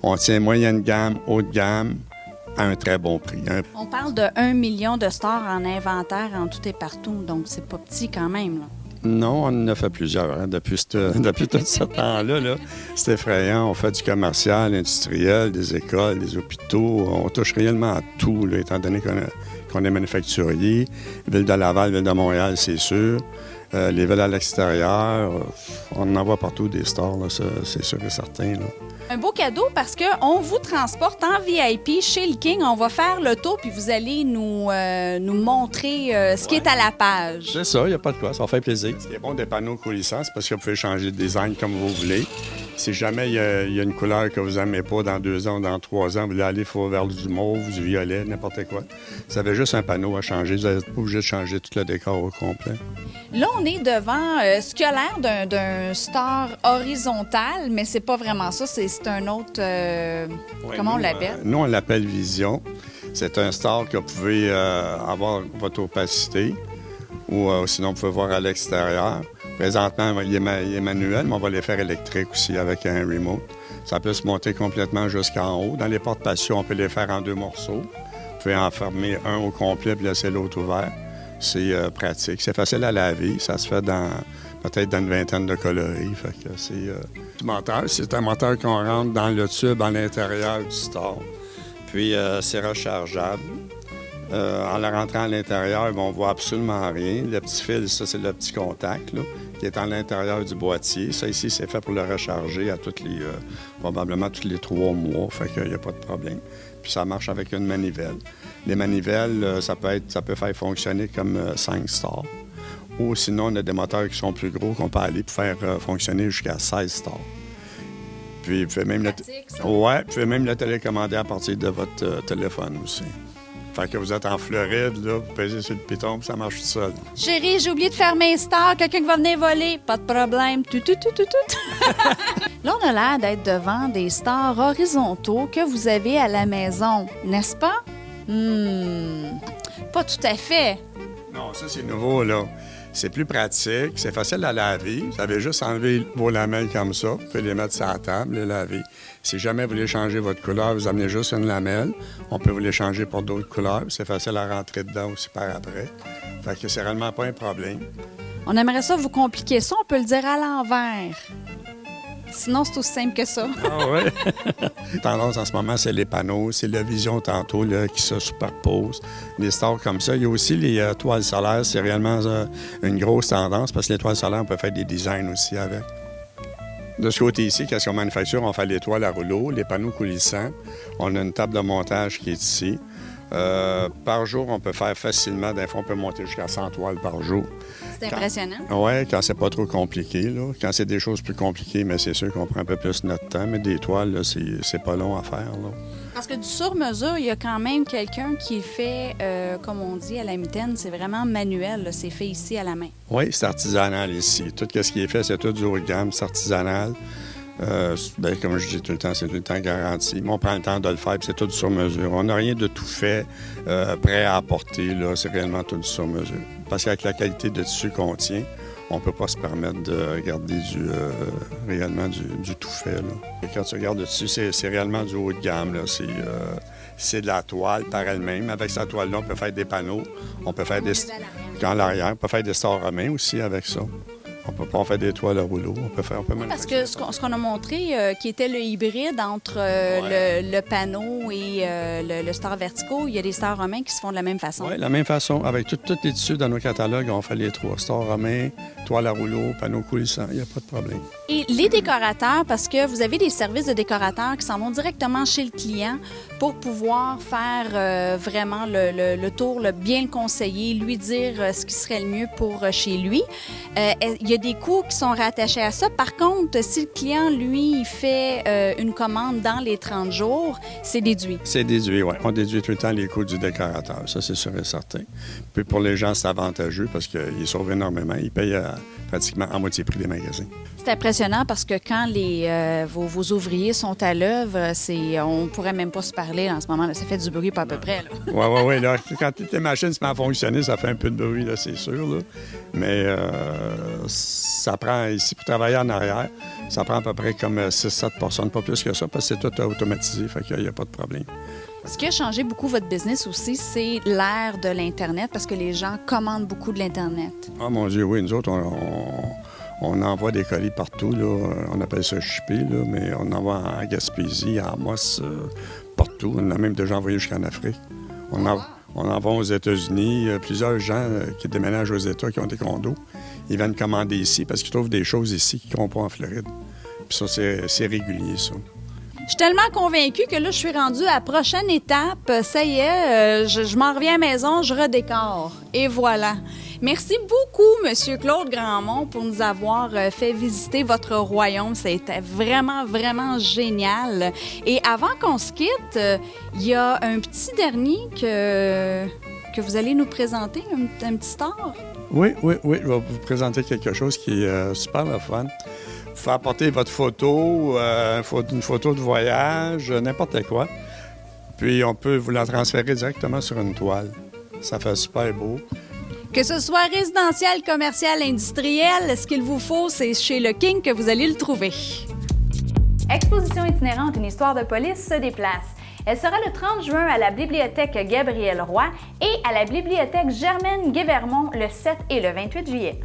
On tient moyenne gamme, haut de gamme, à un très bon prix. On parle de 1 million de stores en inventaire en tout et partout, donc c'est pas petit quand même. Là. Non, on en a fait plusieurs. Hein. Depuis tout ce temps-là, là, c'est effrayant. On fait du commercial, industriel, des écoles, des hôpitaux. On touche réellement à tout, là, étant donné qu'on est manufacturier. Ville de Laval, Ville de Montréal, c'est sûr. Les villes à l'extérieur, on en voit partout des stores, là, c'est sûr et certain. Là. Un beau cadeau parce qu'on vous transporte en VIP chez le King. On va faire le tour puis vous allez nous montrer ce qui est à la page. C'est ça, il n'y a pas de quoi, ça va faire plaisir. Ce qui est bon des panneaux coulissants, c'est parce que vous pouvez changer de design comme vous voulez. Si jamais il y a une couleur que vous n'aimez pas dans 2 ans, dans 3 ans, vous voulez aller vers du mauve, du violet, n'importe quoi. Vous avez juste un panneau à changer. Vous n'êtes pas obligé de changer tout le décor au complet. Là, on est devant ce qui a l'air d'un store horizontal, mais c'est pas vraiment ça. C'est un autre... comment on l'appelle? Nous, on l'appelle Vision. C'est un store que vous pouvez avoir votre opacité ou sinon, vous pouvez voir à l'extérieur. Présentement, il est manuel, mais on va les faire électriques aussi avec un remote. Ça peut se monter complètement jusqu'en haut. Dans les portes patio, on peut les faire en 2 morceaux. pouvez en fermer un au complet puis laisser l'autre ouvert. C'est pratique. C'est facile à laver. Ça se fait peut-être dans une vingtaine de coloris. Fait que c'est du moteur. C'est un moteur qu'on rentre dans le tube à l'intérieur du store. Puis c'est rechargeable. En la rentrant à l'intérieur, on ne voit absolument rien. Le petit fil, ça, c'est le petit contact là, qui est à l'intérieur du boîtier. Ça, ici, c'est fait pour le recharger à probablement tous les 3 mois. Fait qu'il n'y a pas de problème. Puis ça marche avec une manivelle. Les manivelles, ça peut faire fonctionner comme 5 stars. Ou sinon, on a des moteurs qui sont plus gros qu'on peut aller pour faire fonctionner jusqu'à 16 stars. Puis, vous pouvez même vous pouvez même le télécommander à partir de votre téléphone aussi. Fait que vous êtes en Floride, là, vous pesez sur le piton, puis ça marche tout seul. Chérie, j'ai oublié de fermer les stars. Quelqu'un qui va venir voler. Pas de problème. Tout. Là, on a l'air d'être devant des stars horizontaux que vous avez à la maison, n'est-ce pas? Pas tout à fait. Non, ça, c'est nouveau, là. C'est plus pratique, c'est facile à laver. Vous avez juste enlevé vos lamelles comme ça, vous pouvez les mettre sur la table, les laver. Si jamais vous voulez changer votre couleur, vous amenez juste une lamelle. On peut vous les changer pour d'autres couleurs. C'est facile à rentrer dedans aussi par après. Fait que c'est réellement pas un problème. On aimerait ça vous compliquer ça, on peut le dire à l'envers. Sinon, c'est aussi simple que ça. Ah oui? Tendance en ce moment, c'est les panneaux, c'est la vision tantôt là, qui se superpose. Les stars comme ça. Il y a aussi les toiles solaires. C'est réellement une grosse tendance parce que les toiles solaires, on peut faire des designs aussi avec. De ce côté ici, qu'est-ce qu'on manufacture? On fait les toiles à rouleau, les panneaux coulissants. On a une table de montage qui est ici. Par jour, on peut faire facilement, des fois, on peut monter jusqu'à 100 toiles par jour. C'est impressionnant. Oui, quand c'est pas trop compliqué. Là. Quand c'est des choses plus compliquées, mais c'est sûr qu'on prend un peu plus notre temps. Mais des toiles, là, c'est pas long à faire. Là. Parce que du sur-mesure, il y a quand même quelqu'un qui fait, comme on dit à la mitaine, c'est vraiment manuel. Là. C'est fait ici à la main. Oui, c'est artisanal ici. Tout ce qui est fait, c'est tout du haut de gamme, c'est artisanal. Comme je dis tout le temps, c'est tout le temps garanti. Mais on prend le temps de le faire, puis c'est tout sur mesure. On n'a rien de tout fait, prêt à apporter. Là. C'est réellement tout sur mesure. Parce qu'avec la qualité de tissu qu'on tient, on ne peut pas se permettre de garder réellement du tout fait. Là. Et quand tu regardes le tissu, c'est réellement du haut de gamme. Là. C'est de la toile par elle-même. Avec cette toile-là, on peut faire des panneaux, on peut faire des... En l'arrière, on peut faire des stars romains aussi avec ça. On peut pas faire des toiles à rouleau. Parce que ce qu'on a montré, qui était le hybride entre le panneau et le star verticaux, il y a des stars romains qui se font de la même façon. Oui, de la même façon. Avec tous les tissus dans nos catalogues, on fait les 3 stars romains, toiles à rouleau, panneaux coulissants. Il n'y a pas de problème. Et les décorateurs, parce que vous avez des services de décorateurs qui s'en vont directement chez le client pour pouvoir faire vraiment le tour, bien le conseiller, lui dire ce qui serait le mieux pour chez lui. Il y a des coûts qui sont rattachés à ça. Par contre, si le client, lui, il fait une commande dans les 30 jours, c'est déduit. C'est déduit, oui. On déduit tout le temps les coûts du décorateur. Ça, c'est sûr et certain. Puis pour les gens, c'est avantageux parce qu'ils sauvent énormément. Ils payent pratiquement à moitié prix des magasins. C'est impressionnant parce que quand vos ouvriers sont à l'œuvre, on ne pourrait même pas se parler en ce moment. Là. Ça fait du bruit pas à peu près. Oui. Quand toutes les machines se mettent à fonctionner, ça fait un peu de bruit, là, c'est sûr. Là. Mais ça prend, ici, pour travailler en arrière, ça prend à peu près comme 6-7 personnes, pas plus que ça, parce que c'est tout automatisé, fait qu'il n'y a pas de problème. Ce qui a changé beaucoup votre business aussi, c'est l'ère de l'Internet, parce que les gens commandent beaucoup de l'Internet. Ah mon Dieu, oui, nous autres, on envoie des colis partout, là. On appelle ça shipper, là, mais on envoie en Gaspésie, à Amos, partout. On a même déjà envoyé jusqu'en Afrique. On envoie aux États-Unis. Plusieurs gens qui déménagent aux États, qui ont des condos, ils viennent commander ici parce qu'ils trouvent des choses ici qu'ils ne trouvent pas en Floride. Puis ça, c'est régulier, ça. Je suis tellement convaincue que là, je suis rendue à la prochaine étape. Ça y est, je m'en reviens à la maison, je redécore. Et voilà. Merci beaucoup, M. Claude Grandmont, pour nous avoir fait visiter votre royaume. C'était vraiment, vraiment génial. Et avant qu'on se quitte, il y a un petit dernier que vous allez nous présenter, un petit star. Oui. Je vais vous présenter quelque chose qui est super le fun. Vous pouvez apporter votre photo, une photo de voyage, n'importe quoi. Puis on peut vous la transférer directement sur une toile. Ça fait super beau. Que ce soit résidentiel, commercial, industriel, ce qu'il vous faut, c'est chez Le King que vous allez le trouver. Exposition itinérante, une histoire de police se déplace. Elle sera le 30 juin à la Bibliothèque Gabriel Roy et à la Bibliothèque Germaine Guévermont le 7 et le 28 juillet.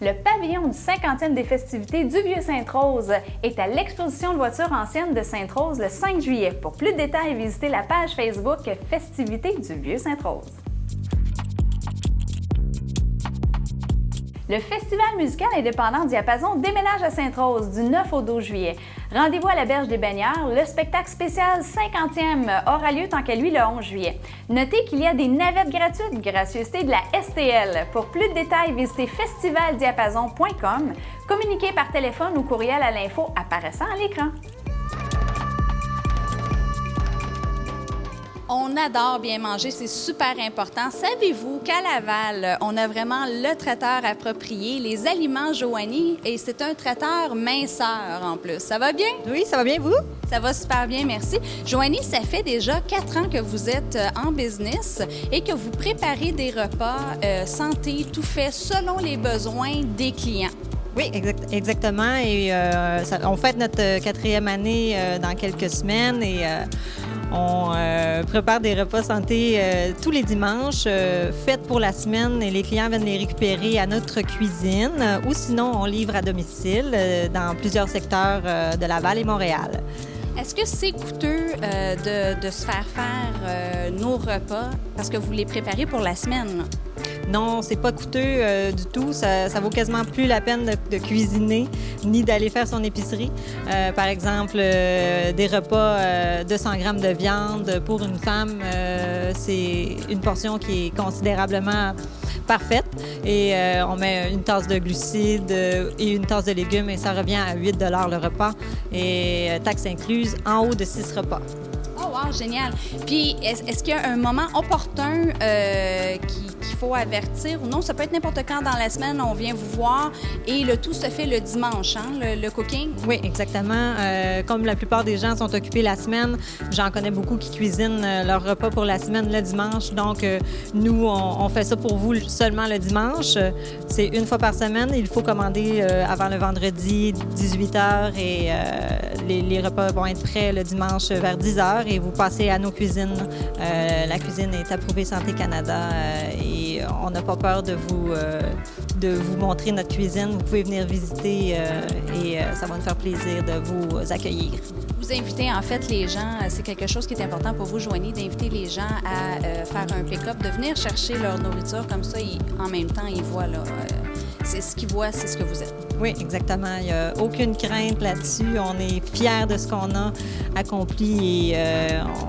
Le pavillon du 50e des festivités du Vieux-Sainte-Rose est à l'exposition de voitures anciennes de Sainte-Rose le 5 juillet. Pour plus de détails, visitez la page Facebook Festivités du Vieux-Sainte-Rose. Le Festival musical indépendant Diapason déménage à Sainte-Rose du 9 au 12 juillet. Rendez-vous à la Berge des Baigneurs. Le spectacle spécial 50e aura lieu tant qu'à lui le 11 juillet. Notez qu'il y a des navettes gratuites, gracieuseté de la STL. Pour plus de détails, visitez festivaldiapason.com. Communiquez par téléphone ou courriel à l'info apparaissant à l'écran. On adore bien manger, c'est super important. Savez-vous qu'à Laval, on a vraiment le traiteur approprié, les aliments Joanie, et c'est un traiteur minceur en plus. Ça va bien? Oui, ça va bien, vous? Ça va super bien, merci. Joanie, ça fait déjà 4 ans que vous êtes en business et que vous préparez des repas santé, tout fait selon les besoins des clients. Oui, exactement. Et on fête notre 4e année dans quelques semaines et on prépare des repas santé tous les dimanches, faits pour la semaine, et les clients viennent les récupérer à notre cuisine ou sinon on livre à domicile dans plusieurs secteurs de Laval et Montréal. Est-ce que c'est coûteux de se faire nos repas parce que vous les préparez pour la semaine? Non, c'est pas coûteux du tout. Ça vaut quasiment plus la peine de cuisiner ni d'aller faire son épicerie. Par exemple, des repas 200 grammes de viande pour une femme, c'est une portion qui est considérablement parfaite. Et on met une tasse de glucides et une tasse de légumes et ça revient à 8 $ le repas et taxes incluses en haut de 6 repas. Oh wow, génial! Puis, est-ce qu'il y a un moment opportun qu'il faut avertir ou non? Ça peut être n'importe quand dans la semaine, on vient vous voir et le tout se fait le dimanche, hein, le cooking? Oui, exactement. Comme la plupart des gens sont occupés la semaine, j'en connais beaucoup qui cuisinent leur repas pour la semaine le dimanche. Donc, nous, on fait ça pour vous seulement le dimanche. C'est une fois par semaine. Il faut commander avant le vendredi 18h et les repas vont être prêts le dimanche vers 10h. Et vous passez à nos cuisines. La cuisine est approuvée Santé Canada et on n'a pas peur de vous montrer notre cuisine. Vous pouvez venir visiter et ça va nous faire plaisir de vous accueillir. Vous invitez en fait les gens, c'est quelque chose qui est important pour vous, Joanie, d'inviter les gens à faire un pick-up, de venir chercher leur nourriture comme ça, en même temps, ils voient là. C'est ce qu'ils voient, c'est ce que vous êtes. Oui, exactement. Il n'y a aucune crainte là-dessus. On est fiers de ce qu'on a accompli et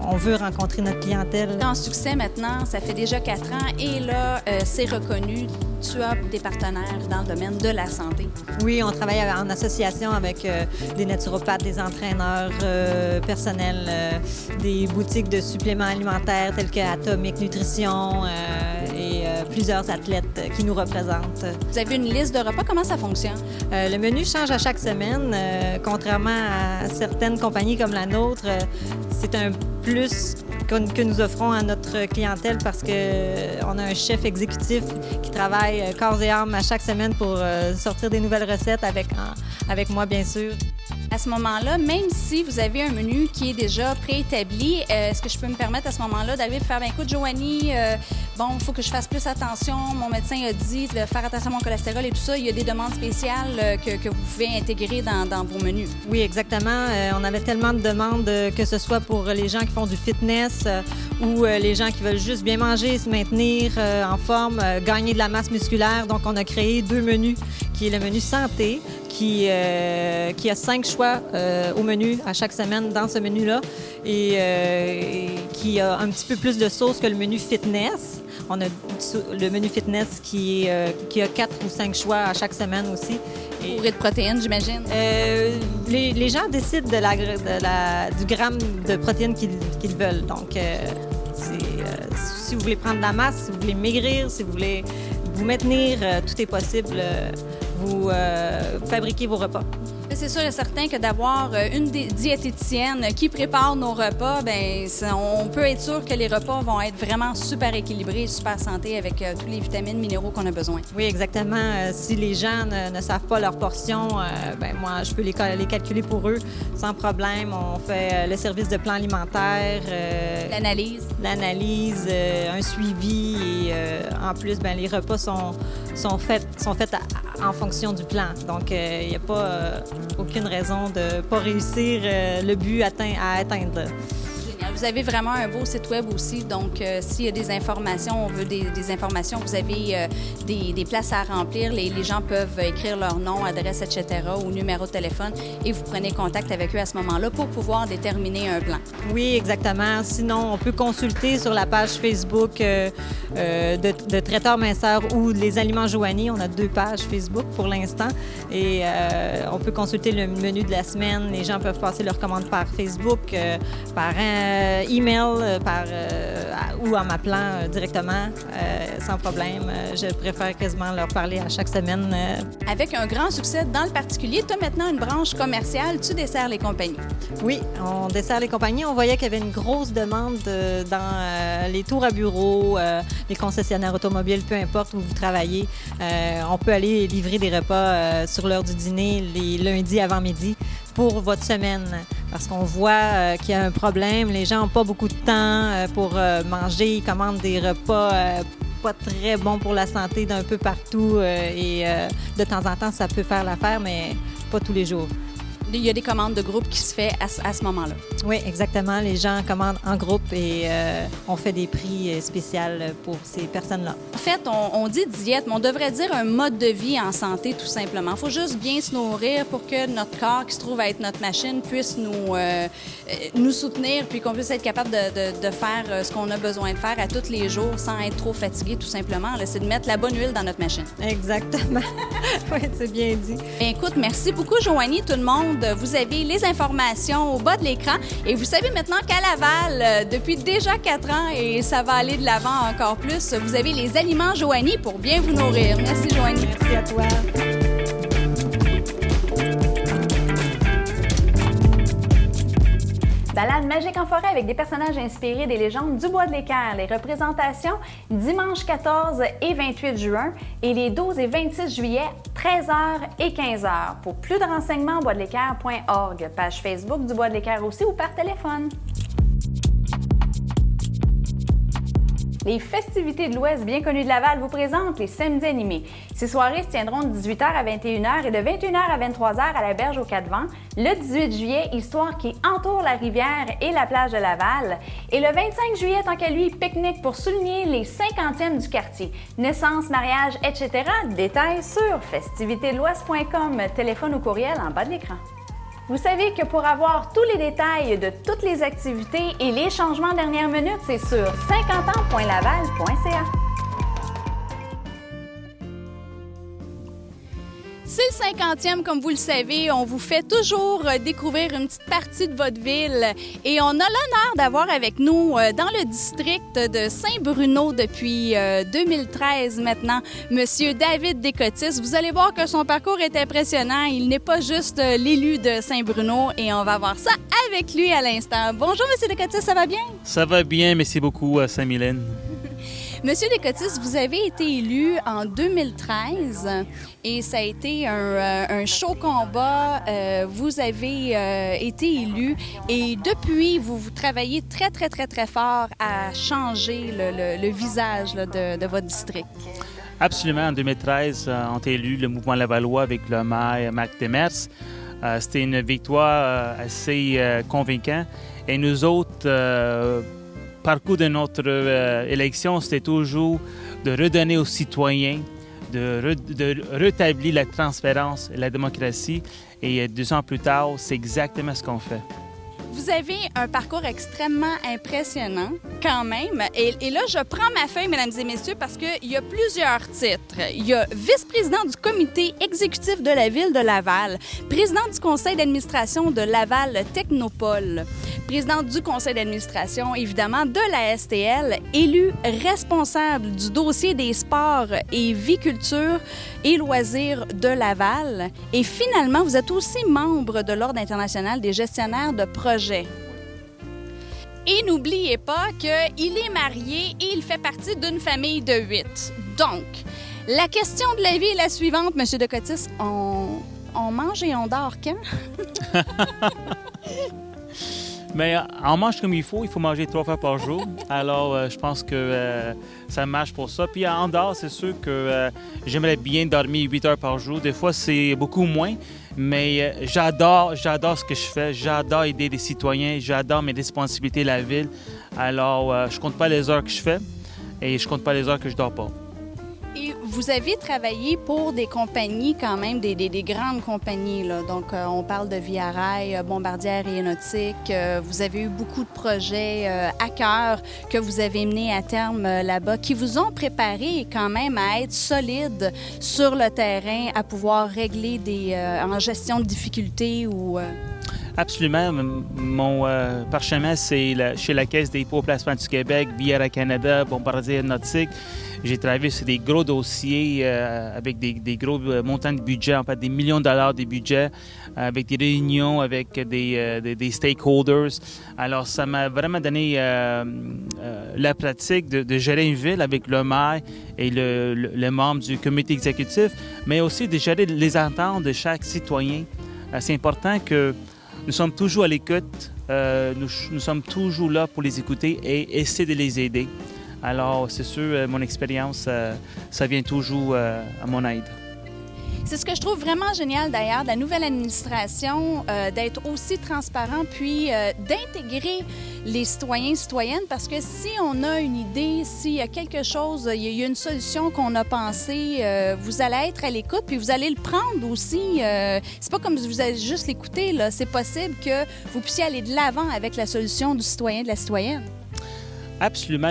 on veut rencontrer notre clientèle. En succès maintenant, ça fait déjà 4 ans et là, c'est reconnu. Tu as des partenaires dans le domaine de la santé. Oui, on travaille en association avec des naturopathes, des entraîneurs personnels, des boutiques de suppléments alimentaires tels que Atomic Nutrition et plusieurs athlètes qui nous représentent. Vous avez une liste de repas. Comment ça fonctionne? Le menu change à chaque semaine. Contrairement à certaines compagnies comme la nôtre, c'est un plus que nous offrons à notre clientèle parce qu'on a un chef exécutif qui travaille corps et âme à chaque semaine pour sortir des nouvelles recettes avec moi, bien sûr. À ce moment-là, même si vous avez un menu qui est déjà préétabli, est-ce que je peux me permettre à ce moment-là d'arriver et de faire, bien, écoute, Joanie, il faut que je fasse plus attention. Mon médecin a dit de faire attention à mon cholestérol et tout ça. Il y a des demandes spéciales que vous pouvez intégrer dans vos menus. Oui, exactement. On avait tellement de demandes, que ce soit pour les gens qui font du fitness ou les gens qui veulent juste bien manger, se maintenir en forme, gagner de la masse musculaire. Donc, on a créé 2 menus, qui est le menu santé, qui a 5 choix au menu à chaque semaine dans ce menu-là et qui a un petit peu plus de sauce que le menu fitness. On a le menu fitness qui a 4 ou 5 choix à chaque semaine aussi. Bourré de protéines, j'imagine? Les gens décident du gramme de protéines qu'ils veulent. Donc, si vous voulez prendre de la masse, si vous voulez maigrir, si vous voulez vous maintenir, tout est possible. Vous fabriquez vos repas. c'est sûr et certain que d'avoir une diététicienne qui prépare nos repas, bien, on peut être sûr que les repas vont être vraiment super équilibrés, super santé avec tous les vitamines, minéraux qu'on a besoin. Oui, exactement. Si les gens ne savent pas leur portion, ben moi, je peux les calculer pour eux sans problème. On fait le service de plan alimentaire, l'analyse, un suivi et en plus, ben, les repas sont faits en fonction du plan. Donc, il n'y a pas aucune raison de ne pas réussir le but à atteindre. Génial. Vous avez vraiment un beau site web aussi. Donc, s'il y a des informations, on veut des informations, vous avez des places à remplir. Les gens peuvent écrire leur nom, adresse, etc. ou numéro de téléphone et vous prenez contact avec eux à ce moment-là pour pouvoir déterminer un plan. Oui, exactement. Sinon, on peut consulter sur la page Facebook de Traiteur Minceur ou Les Aliments Joanie. On a 2 pages Facebook pour l'instant et on peut consulter le menu de la semaine. Les gens peuvent passer leurs commandes par Facebook, par email ou en m'appelant directement, sans problème. Je préfère quasiment leur parler à chaque semaine. Avec un grand succès dans le particulier, tu as maintenant une branche commerciale, tu desserres les compagnies. Oui, on dessert les compagnies. On voyait qu'il y avait une grosse demande dans les tours à bureaux, les concessionnaires automobiles, peu importe où vous travaillez. On peut aller livrer des repas sur l'heure du dîner les lundis avant midi pour votre semaine. Parce qu'on voit qu'il y a un problème. Les gens n'ont pas beaucoup de temps pour manger. Ils commandent des repas pas très bons pour la santé d'un peu partout. Et de temps en temps, ça peut faire l'affaire, mais pas tous les jours. Il y a des commandes de groupe qui se fait à ce moment-là. Oui, exactement. Les gens commandent en groupe et on fait des prix spéciaux pour ces personnes-là. En fait, on dit diète, mais on devrait dire un mode de vie en santé, tout simplement. Il faut juste bien se nourrir pour que notre corps, qui se trouve à être notre machine, puisse nous soutenir puis qu'on puisse être capable de faire ce qu'on a besoin de faire à tous les jours sans être trop fatigué, tout simplement. C'est de mettre la bonne huile dans notre machine. Exactement. Oui, c'est bien dit. Bien, écoute, merci beaucoup, Joanie, tout le monde. Vous avez les informations au bas de l'écran et vous savez maintenant qu'à Laval, depuis déjà 4 ans, et ça va aller de l'avant encore plus, vous avez les aliments Joanie pour bien vous nourrir. Merci, Joanie. Merci à toi. Balade magique en forêt avec des personnages inspirés des légendes du Bois de l'Équerre. Les représentations dimanche 14 et 28 juin et les 12 et 26 juillet, 13h et 15h. Pour plus de renseignements, boisdeléquerre.org, page Facebook du Bois de l'Équerre aussi ou par téléphone. Les festivités de l'Ouest, bien connues de Laval, vous présentent les samedis animés. Ces soirées se tiendront de 18h à 21h et de 21h à 23h à la Berge aux Quatre-Vents. Le 18 juillet, histoire qui entoure la rivière et la plage de Laval. Et le 25 juillet, tant qu'à lui, pique-nique pour souligner les 50e du quartier. Naissance, mariage, etc. Détails sur festivitesdelouest.com, téléphone ou courriel en bas de l'écran. Vous savez que pour avoir tous les détails de toutes les activités et les changements dernière minute, c'est sur 50ans.laval.ca. C'est le 50e, comme vous le savez. On vous fait toujours découvrir une petite partie de votre ville. Et on a l'honneur d'avoir avec nous, dans le district de Saint-Bruno depuis 2013 maintenant, Monsieur David Descotisses. Vous allez voir que son parcours est impressionnant. Il n'est pas juste l'élu de Saint-Bruno et on va voir ça avec lui à l'instant. Bonjour, Monsieur Descotisses, ça va bien? Ça va bien, merci beaucoup, Saint-Mylène. Monsieur Descotisses, vous avez été élu en 2013 et ça a été un chaud combat. Vous avez été élu et depuis, vous travaillez très, très, très, très fort à changer le visage là, de votre district. Absolument. En 2013, on a été élu le mouvement Lavallois avec le maire Marc Demers. C'était une victoire assez convaincante. Et nous autres, parcours de notre élection, c'était toujours de redonner aux citoyens, de rétablir la transparence et la démocratie. Et 2 ans plus tard, c'est exactement ce qu'on fait. Vous avez un parcours extrêmement impressionnant, quand même. Et là, je prends ma feuille, mesdames et messieurs, parce qu'il y a plusieurs titres. Il y a vice-président du comité exécutif de la ville de Laval, président du conseil d'administration de Laval Technopole, président du conseil d'administration, évidemment, de la STL, élu responsable du dossier des sports et vie, culture et loisirs de Laval. Et finalement, vous êtes aussi membre de l'Ordre international des gestionnaires de projets. Et n'oubliez pas qu'il est marié et il fait partie d'une famille de 8. Donc, la question de la vie est la suivante, M. Decotis. On mange et on dort quand? Mais on mange comme il faut manger 3 fois par jour. Alors, je pense que ça marche pour ça. Puis en dehors, c'est sûr que j'aimerais bien dormir 8 heures par jour. Des fois, c'est beaucoup moins, mais j'adore ce que je fais. J'adore aider les citoyens. J'adore mes responsabilités à la ville. Alors, je compte pas les heures que je fais et je compte pas les heures que je dors pas. Et vous avez travaillé pour des compagnies quand même, des grandes compagnies, là. Donc, on parle de Via Rail, Bombardier Aéronautique. Vous avez eu beaucoup de projets à cœur que vous avez menés à terme là-bas, qui vous ont préparé quand même à être solide sur le terrain, à pouvoir régler en gestion de difficultés ou... Absolument. Mon parchemin, c'est chez la Caisse des dépôts et placements du Québec, Via Rail Canada, Bombardier Aéronautique. J'ai travaillé sur des gros dossiers avec des gros montants de budget, en fait des millions de dollars de budget, avec des réunions avec des stakeholders. Alors, ça m'a vraiment donné la pratique de gérer une ville avec le maire et le membre du comité exécutif, mais aussi de gérer les attentes de chaque citoyen. C'est important que nous sommes toujours à l'écoute, nous sommes toujours là pour les écouter et essayer de les aider. Alors, c'est sûr, mon expérience, ça vient toujours à mon aide. C'est ce que je trouve vraiment génial d'ailleurs de la nouvelle administration, d'être aussi transparent puis d'intégrer les citoyens et citoyennes parce que si on a une idée, s'il y a quelque chose, il y a une solution qu'on a pensée, vous allez être à l'écoute puis vous allez le prendre aussi. C'est pas comme si vous allez juste l'écouter, là. C'est possible que vous puissiez aller de l'avant avec la solution du citoyen, de la citoyenne. Absolument.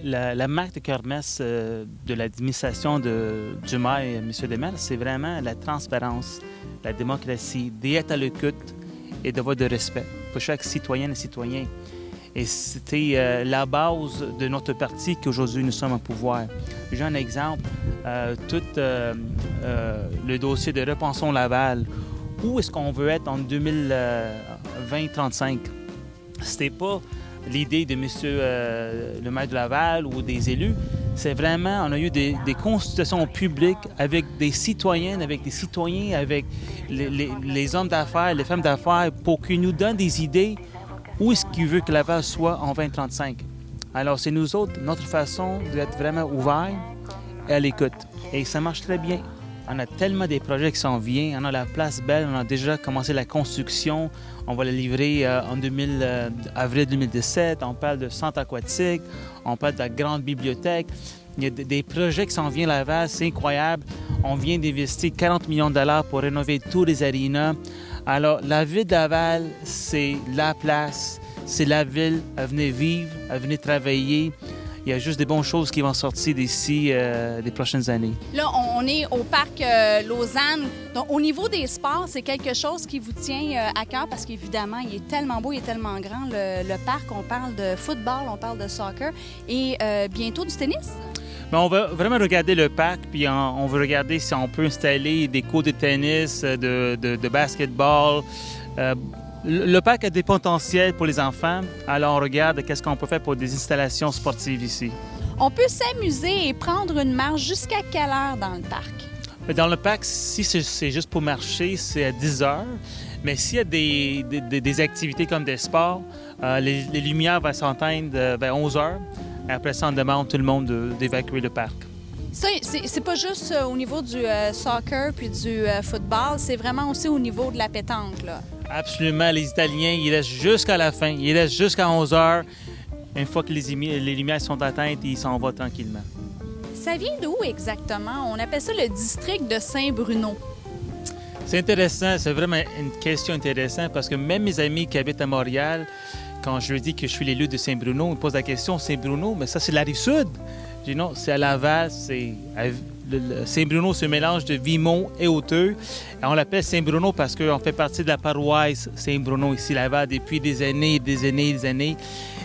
La marque de kermesse de l'administration du maire, M. Demers, c'est vraiment la transparence, la démocratie, d'être à l'écoute et d'avoir de respect pour chaque citoyenne et citoyen. Et c'était la base de notre parti qu'aujourd'hui nous sommes au pouvoir. J'ai un exemple. Tout le dossier de Repensons Laval. Où est-ce qu'on veut être en 2020-35? C'était pas l'idée de M. Le maire de Laval ou des élus, c'est vraiment, on a eu des consultations publiques avec des citoyennes, avec des citoyens, avec les hommes d'affaires, les femmes d'affaires, pour qu'ils nous donnent des idées où est-ce qu'ils veulent que Laval soit en 2035. Alors, c'est nous autres, notre façon d'être vraiment ouverts et à l'écoute. Et ça marche très bien. On a tellement des projets qui s'en viennent. On a la Place Belle, on a déjà commencé la construction. On va la livrer en avril 2017. On parle de centre aquatique, on parle de la grande bibliothèque. Il y a des projets qui s'en viennent à Laval, c'est incroyable. On vient d'investir 40 millions de dollars pour rénover tous les arénas. Alors, la ville de Laval, c'est la place, c'est la ville à venir vivre, à venir travailler. Il y a juste des bonnes choses qui vont sortir d'ici les prochaines années. Là, on est au parc Lausanne. Donc, au niveau des sports, c'est quelque chose qui vous tient à cœur parce qu'évidemment, il est tellement beau, il est tellement grand, le parc. On parle de football, on parle de soccer et bientôt du tennis. Mais on va vraiment regarder le parc, puis on va regarder si on peut installer des cours de tennis, de basketball. Le parc a des potentiels pour les enfants, alors on regarde qu'est-ce qu'on peut faire pour des installations sportives ici. On peut s'amuser et prendre une marche jusqu'à quelle heure dans le parc? Dans le parc, si c'est juste pour marcher, c'est à 10 heures. Mais s'il y a des activités comme des sports, les lumières vont s'éteindre vers 11 heures. Et après ça, on demande tout le monde d'évacuer le parc. Ça, c'est pas juste au niveau du soccer puis du football, c'est vraiment aussi au niveau de la pétanque, là. Absolument. Les Italiens, ils restent jusqu'à la fin. Ils restent jusqu'à 11 heures. Une fois que les lumières sont atteintes, ils s'en vont tranquillement. Ça vient d'où exactement? On appelle ça le district de Saint-Bruno. C'est intéressant, c'est vraiment une question intéressante parce que même mes amis qui habitent à Montréal, quand je leur dis que je suis l'élu de Saint-Bruno, ils me posent la question, Saint-Bruno, mais ça c'est la Rive-Sud. Je dis non, c'est à Laval, Saint-Bruno, c'est un mélange de Vimont et Hauteux. Et on l'appelle Saint-Bruno parce qu'on fait partie de la paroisse Saint-Bruno ici à Laval depuis des années.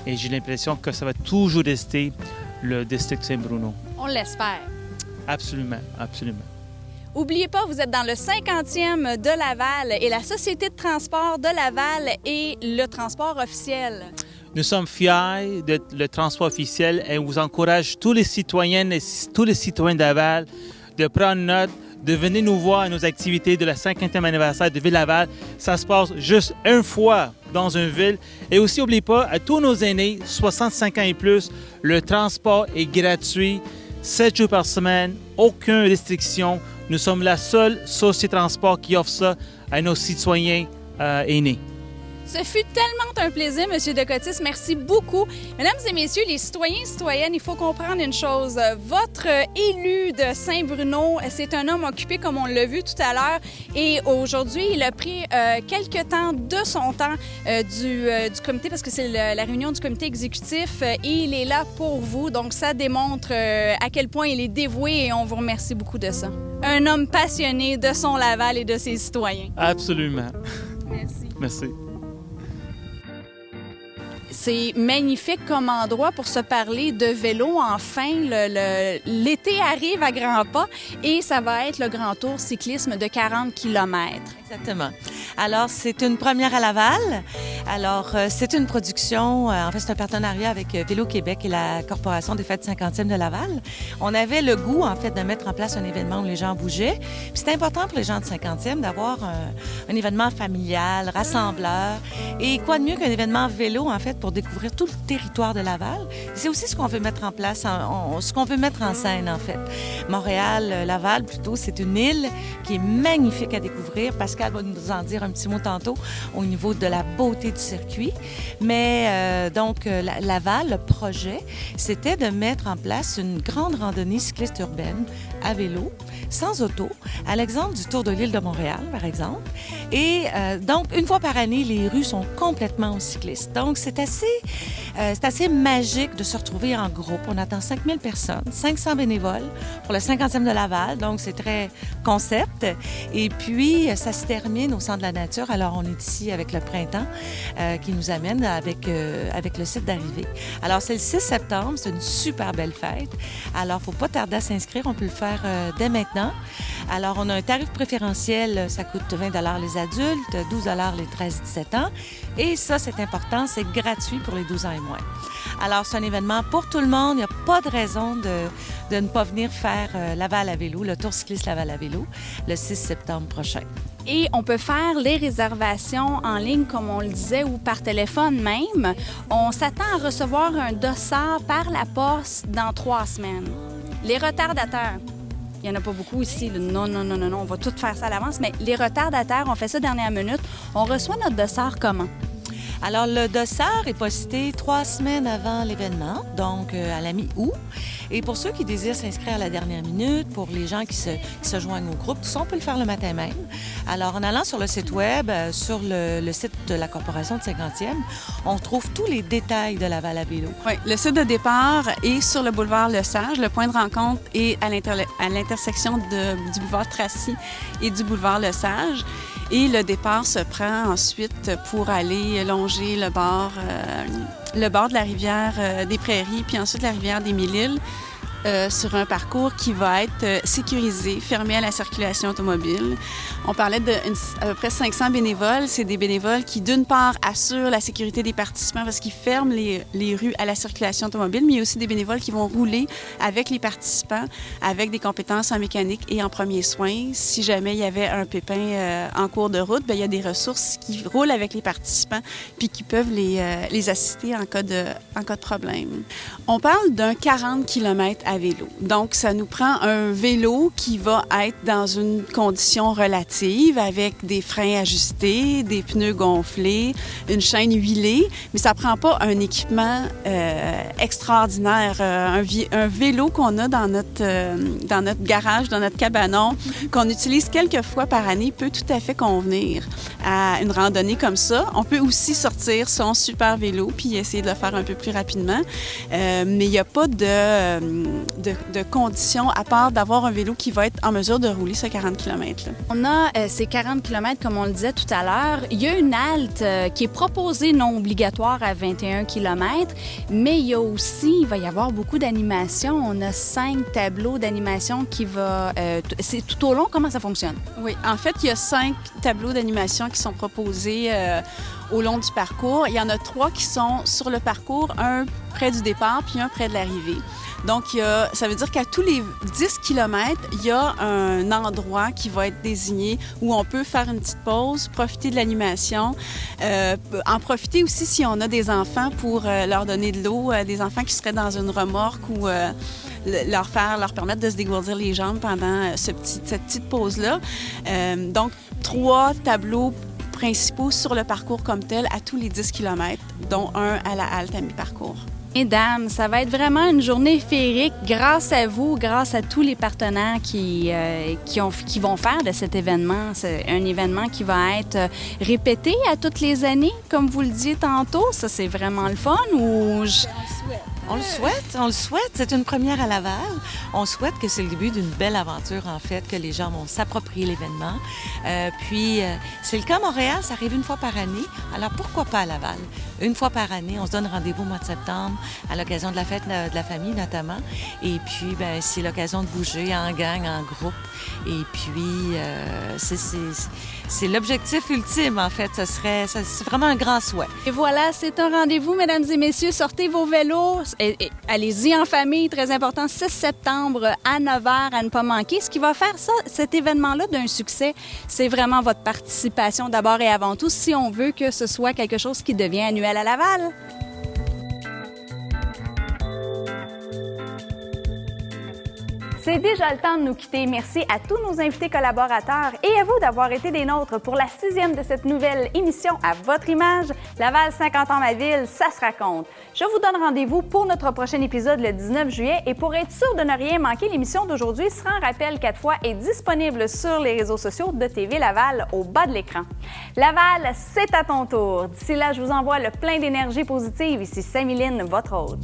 Et j'ai l'impression que ça va toujours rester le district Saint-Bruno. On l'espère. Absolument, absolument. Oubliez pas, vous êtes dans le 50e de Laval et la Société de transport de Laval est le transport officiel. Nous sommes fiers d'être le transport officiel et on vous encourage tous les citoyennes et tous les citoyens de Laval de prendre note, de venir nous voir à nos activités de la 50e anniversaire de Ville-Laval. Ça se passe juste une fois dans une ville. Et aussi, n'oubliez pas, à tous nos aînés, 65 ans et plus, le transport est gratuit, 7 jours par semaine, aucune restriction. Nous sommes la seule société de transport qui offre ça à nos citoyens aînés. Ce fut tellement un plaisir, M. Decotis. Merci beaucoup. Mesdames et messieurs, les citoyens et citoyennes, il faut comprendre une chose. Votre élu de Saint-Bruno, c'est un homme occupé, comme on l'a vu tout à l'heure. Et aujourd'hui, il a pris quelques temps de son temps du comité, parce que c'est la réunion du comité exécutif. Et il est là pour vous. Donc, ça démontre à quel point il est dévoué et on vous remercie beaucoup de ça. Un homme passionné de son Laval et de ses citoyens. Absolument. Merci. Merci. C'est magnifique comme endroit pour se parler de vélo. Enfin, l'été arrive à grands pas et ça va être le grand tour cyclisme de 40 km. Exactement. Alors, c'est une première à Laval. Alors, c'est une production, en fait, c'est un partenariat avec Vélo Québec et la Corporation des Fêtes 50e de Laval. On avait le goût, en fait, de mettre en place un événement où les gens bougeaient. Puis c'est important pour les gens de 50e d'avoir un événement familial, rassembleur. Et quoi de mieux qu'un événement vélo, en fait, pour découvrir tout le territoire de Laval. C'est aussi ce qu'on veut mettre en place, ce qu'on veut mettre en scène, en fait. Montréal, Laval, plutôt, c'est une île qui est magnifique à découvrir. Pascal va nous en dire un petit mot tantôt au niveau de la beauté du circuit. Mais Laval, le projet, c'était de mettre en place une grande randonnée cycliste urbaine à vélo, sans auto, à l'exemple du Tour de l'île de Montréal, par exemple. Et donc, une fois par année, les rues sont complètement aux cyclistes. Donc, c'est assez magique de se retrouver en groupe. On attend 5000 personnes, 500 bénévoles pour le 50e de Laval. Donc, c'est très concept. Et puis, ça se termine au Centre de la Nature. Alors, on est ici avec le printemps qui nous amène avec le site d'arrivée. Alors, c'est le 6 septembre. C'est une super belle fête. Alors, il ne faut pas tarder à s'inscrire. On peut le faire dès maintenant. Alors, on a un tarif préférentiel. Ça coûte 20 $ les adultes, 12 $ les 13-17 ans. Et ça, c'est important, c'est gratuit pour les 12 ans et moins. Alors, c'est un événement pour tout le monde. Il n'y a pas de raison de ne pas venir faire Laval à vélo, le Tour cycliste Laval à vélo, le 6 septembre prochain. Et on peut faire les réservations en ligne, comme on le disait, ou par téléphone même. On s'attend à recevoir un dossard par la poste dans 3 semaines. Les retardataires, il n'y en a pas beaucoup ici. Non, on va tout faire ça à l'avance. Mais les retardataires, on fait ça dernière minute. On reçoit notre dossard comment? Alors, le dossard est posté 3 semaines avant l'événement, donc à la mi-août. Et pour ceux qui désirent s'inscrire à la dernière minute, pour les gens qui se joignent au groupe, tout ça, on peut le faire le matin même. Alors, en allant sur le site Web, sur le site de la Corporation de 50e, on trouve tous les détails de Laval à vélo. Oui, le site de départ est sur le boulevard Le Sage. Le point de rencontre est à l'intersection du boulevard Tracy et du boulevard Le Sage. Et le départ se prend ensuite pour aller longer le bord de la rivière des Prairies, puis ensuite la rivière des Mille-Îles, sur un parcours qui va être sécurisé, fermé à la circulation automobile. On parlait d'à peu près 500 bénévoles. C'est des bénévoles qui, d'une part, assurent la sécurité des participants parce qu'ils ferment les rues à la circulation automobile, mais il y a aussi des bénévoles qui vont rouler avec les participants, avec des compétences en mécanique et en premiers soins. Si jamais il y avait un pépin en cours de route, bien, il y a des ressources qui roulent avec les participants puis qui peuvent les assister en cas de problème. On parle d'un 40 km à à vélo. Donc, ça nous prend un vélo qui va être dans une condition relative avec des freins ajustés, des pneus gonflés, une chaîne huilée, mais ça prend pas un équipement extraordinaire. Un vélo qu'on a dans notre garage, dans notre cabanon, qu'on utilise quelques fois par année, peut tout à fait convenir à une randonnée comme ça. On peut aussi sortir son super vélo puis essayer de le faire un peu plus rapidement, mais il n'y a pas de conditions à part d'avoir un vélo qui va être en mesure de rouler ce 40 km-là. On a ces 40 km, comme on le disait tout à l'heure. Il y a une halte qui est proposée non obligatoire à 21 km, mais il y a aussi, il va y avoir beaucoup d'animations. On a 5 tableaux d'animation qui va... c'est tout au long, comment ça fonctionne? Oui, en fait, il y a 5 tableaux d'animation qui sont proposés au long du parcours. Il y en a 3 qui sont sur le parcours, un près du départ puis un près de l'arrivée. Donc, ça veut dire qu'à tous les 10 km, il y a un endroit qui va être désigné où on peut faire une petite pause, profiter de l'animation, en profiter aussi si on a des enfants pour leur donner de l'eau, des enfants qui seraient dans une remorque ou leur permettre de se dégourdir les jambes pendant cette petite pause-là. Donc, 3 tableaux principaux sur le parcours comme tel à tous les 10 km, dont un à la halte à mi-parcours. Mesdames, ça va être vraiment une journée féerique grâce à vous, grâce à tous les partenaires qui vont faire de cet événement. C'est un événement qui va être répété à toutes les années, comme vous le disiez tantôt. Ça, c'est vraiment le fun ou... On le souhaite. C'est une première à Laval. On souhaite que c'est le début d'une belle aventure, en fait, que les gens vont s'approprier l'événement. Puis, c'est le cas à Montréal, ça arrive une fois par année. Alors, pourquoi pas à Laval? Une fois par année, on se donne rendez-vous au mois de septembre, à l'occasion de la fête de la famille, notamment. Et puis, ben, c'est l'occasion de bouger en gang, en groupe. Et puis, c'est l'objectif ultime, en fait. C'est vraiment un grand souhait. Et voilà, c'est un rendez-vous, mesdames et messieurs. Sortez vos vélos. Et allez-y en famille, très important, 6 septembre à 9h à ne pas manquer. Ce qui va faire cet événement-là d'un succès, c'est vraiment votre participation d'abord et avant tout, si on veut que ce soit quelque chose qui devient annuel à Laval. C'est déjà le temps de nous quitter. Merci à tous nos invités collaborateurs et à vous d'avoir été des nôtres pour la 6e de cette nouvelle émission à votre image. Laval 50 ans ma ville, ça se raconte. Je vous donne rendez-vous pour notre prochain épisode le 19 juillet et pour être sûr de ne rien manquer, l'émission d'aujourd'hui sera en rappel 4 fois et disponible sur les réseaux sociaux de TV Laval au bas de l'écran. Laval, c'est à ton tour. D'ici là, je vous envoie le plein d'énergie positive. Ici Samiline, votre hôte.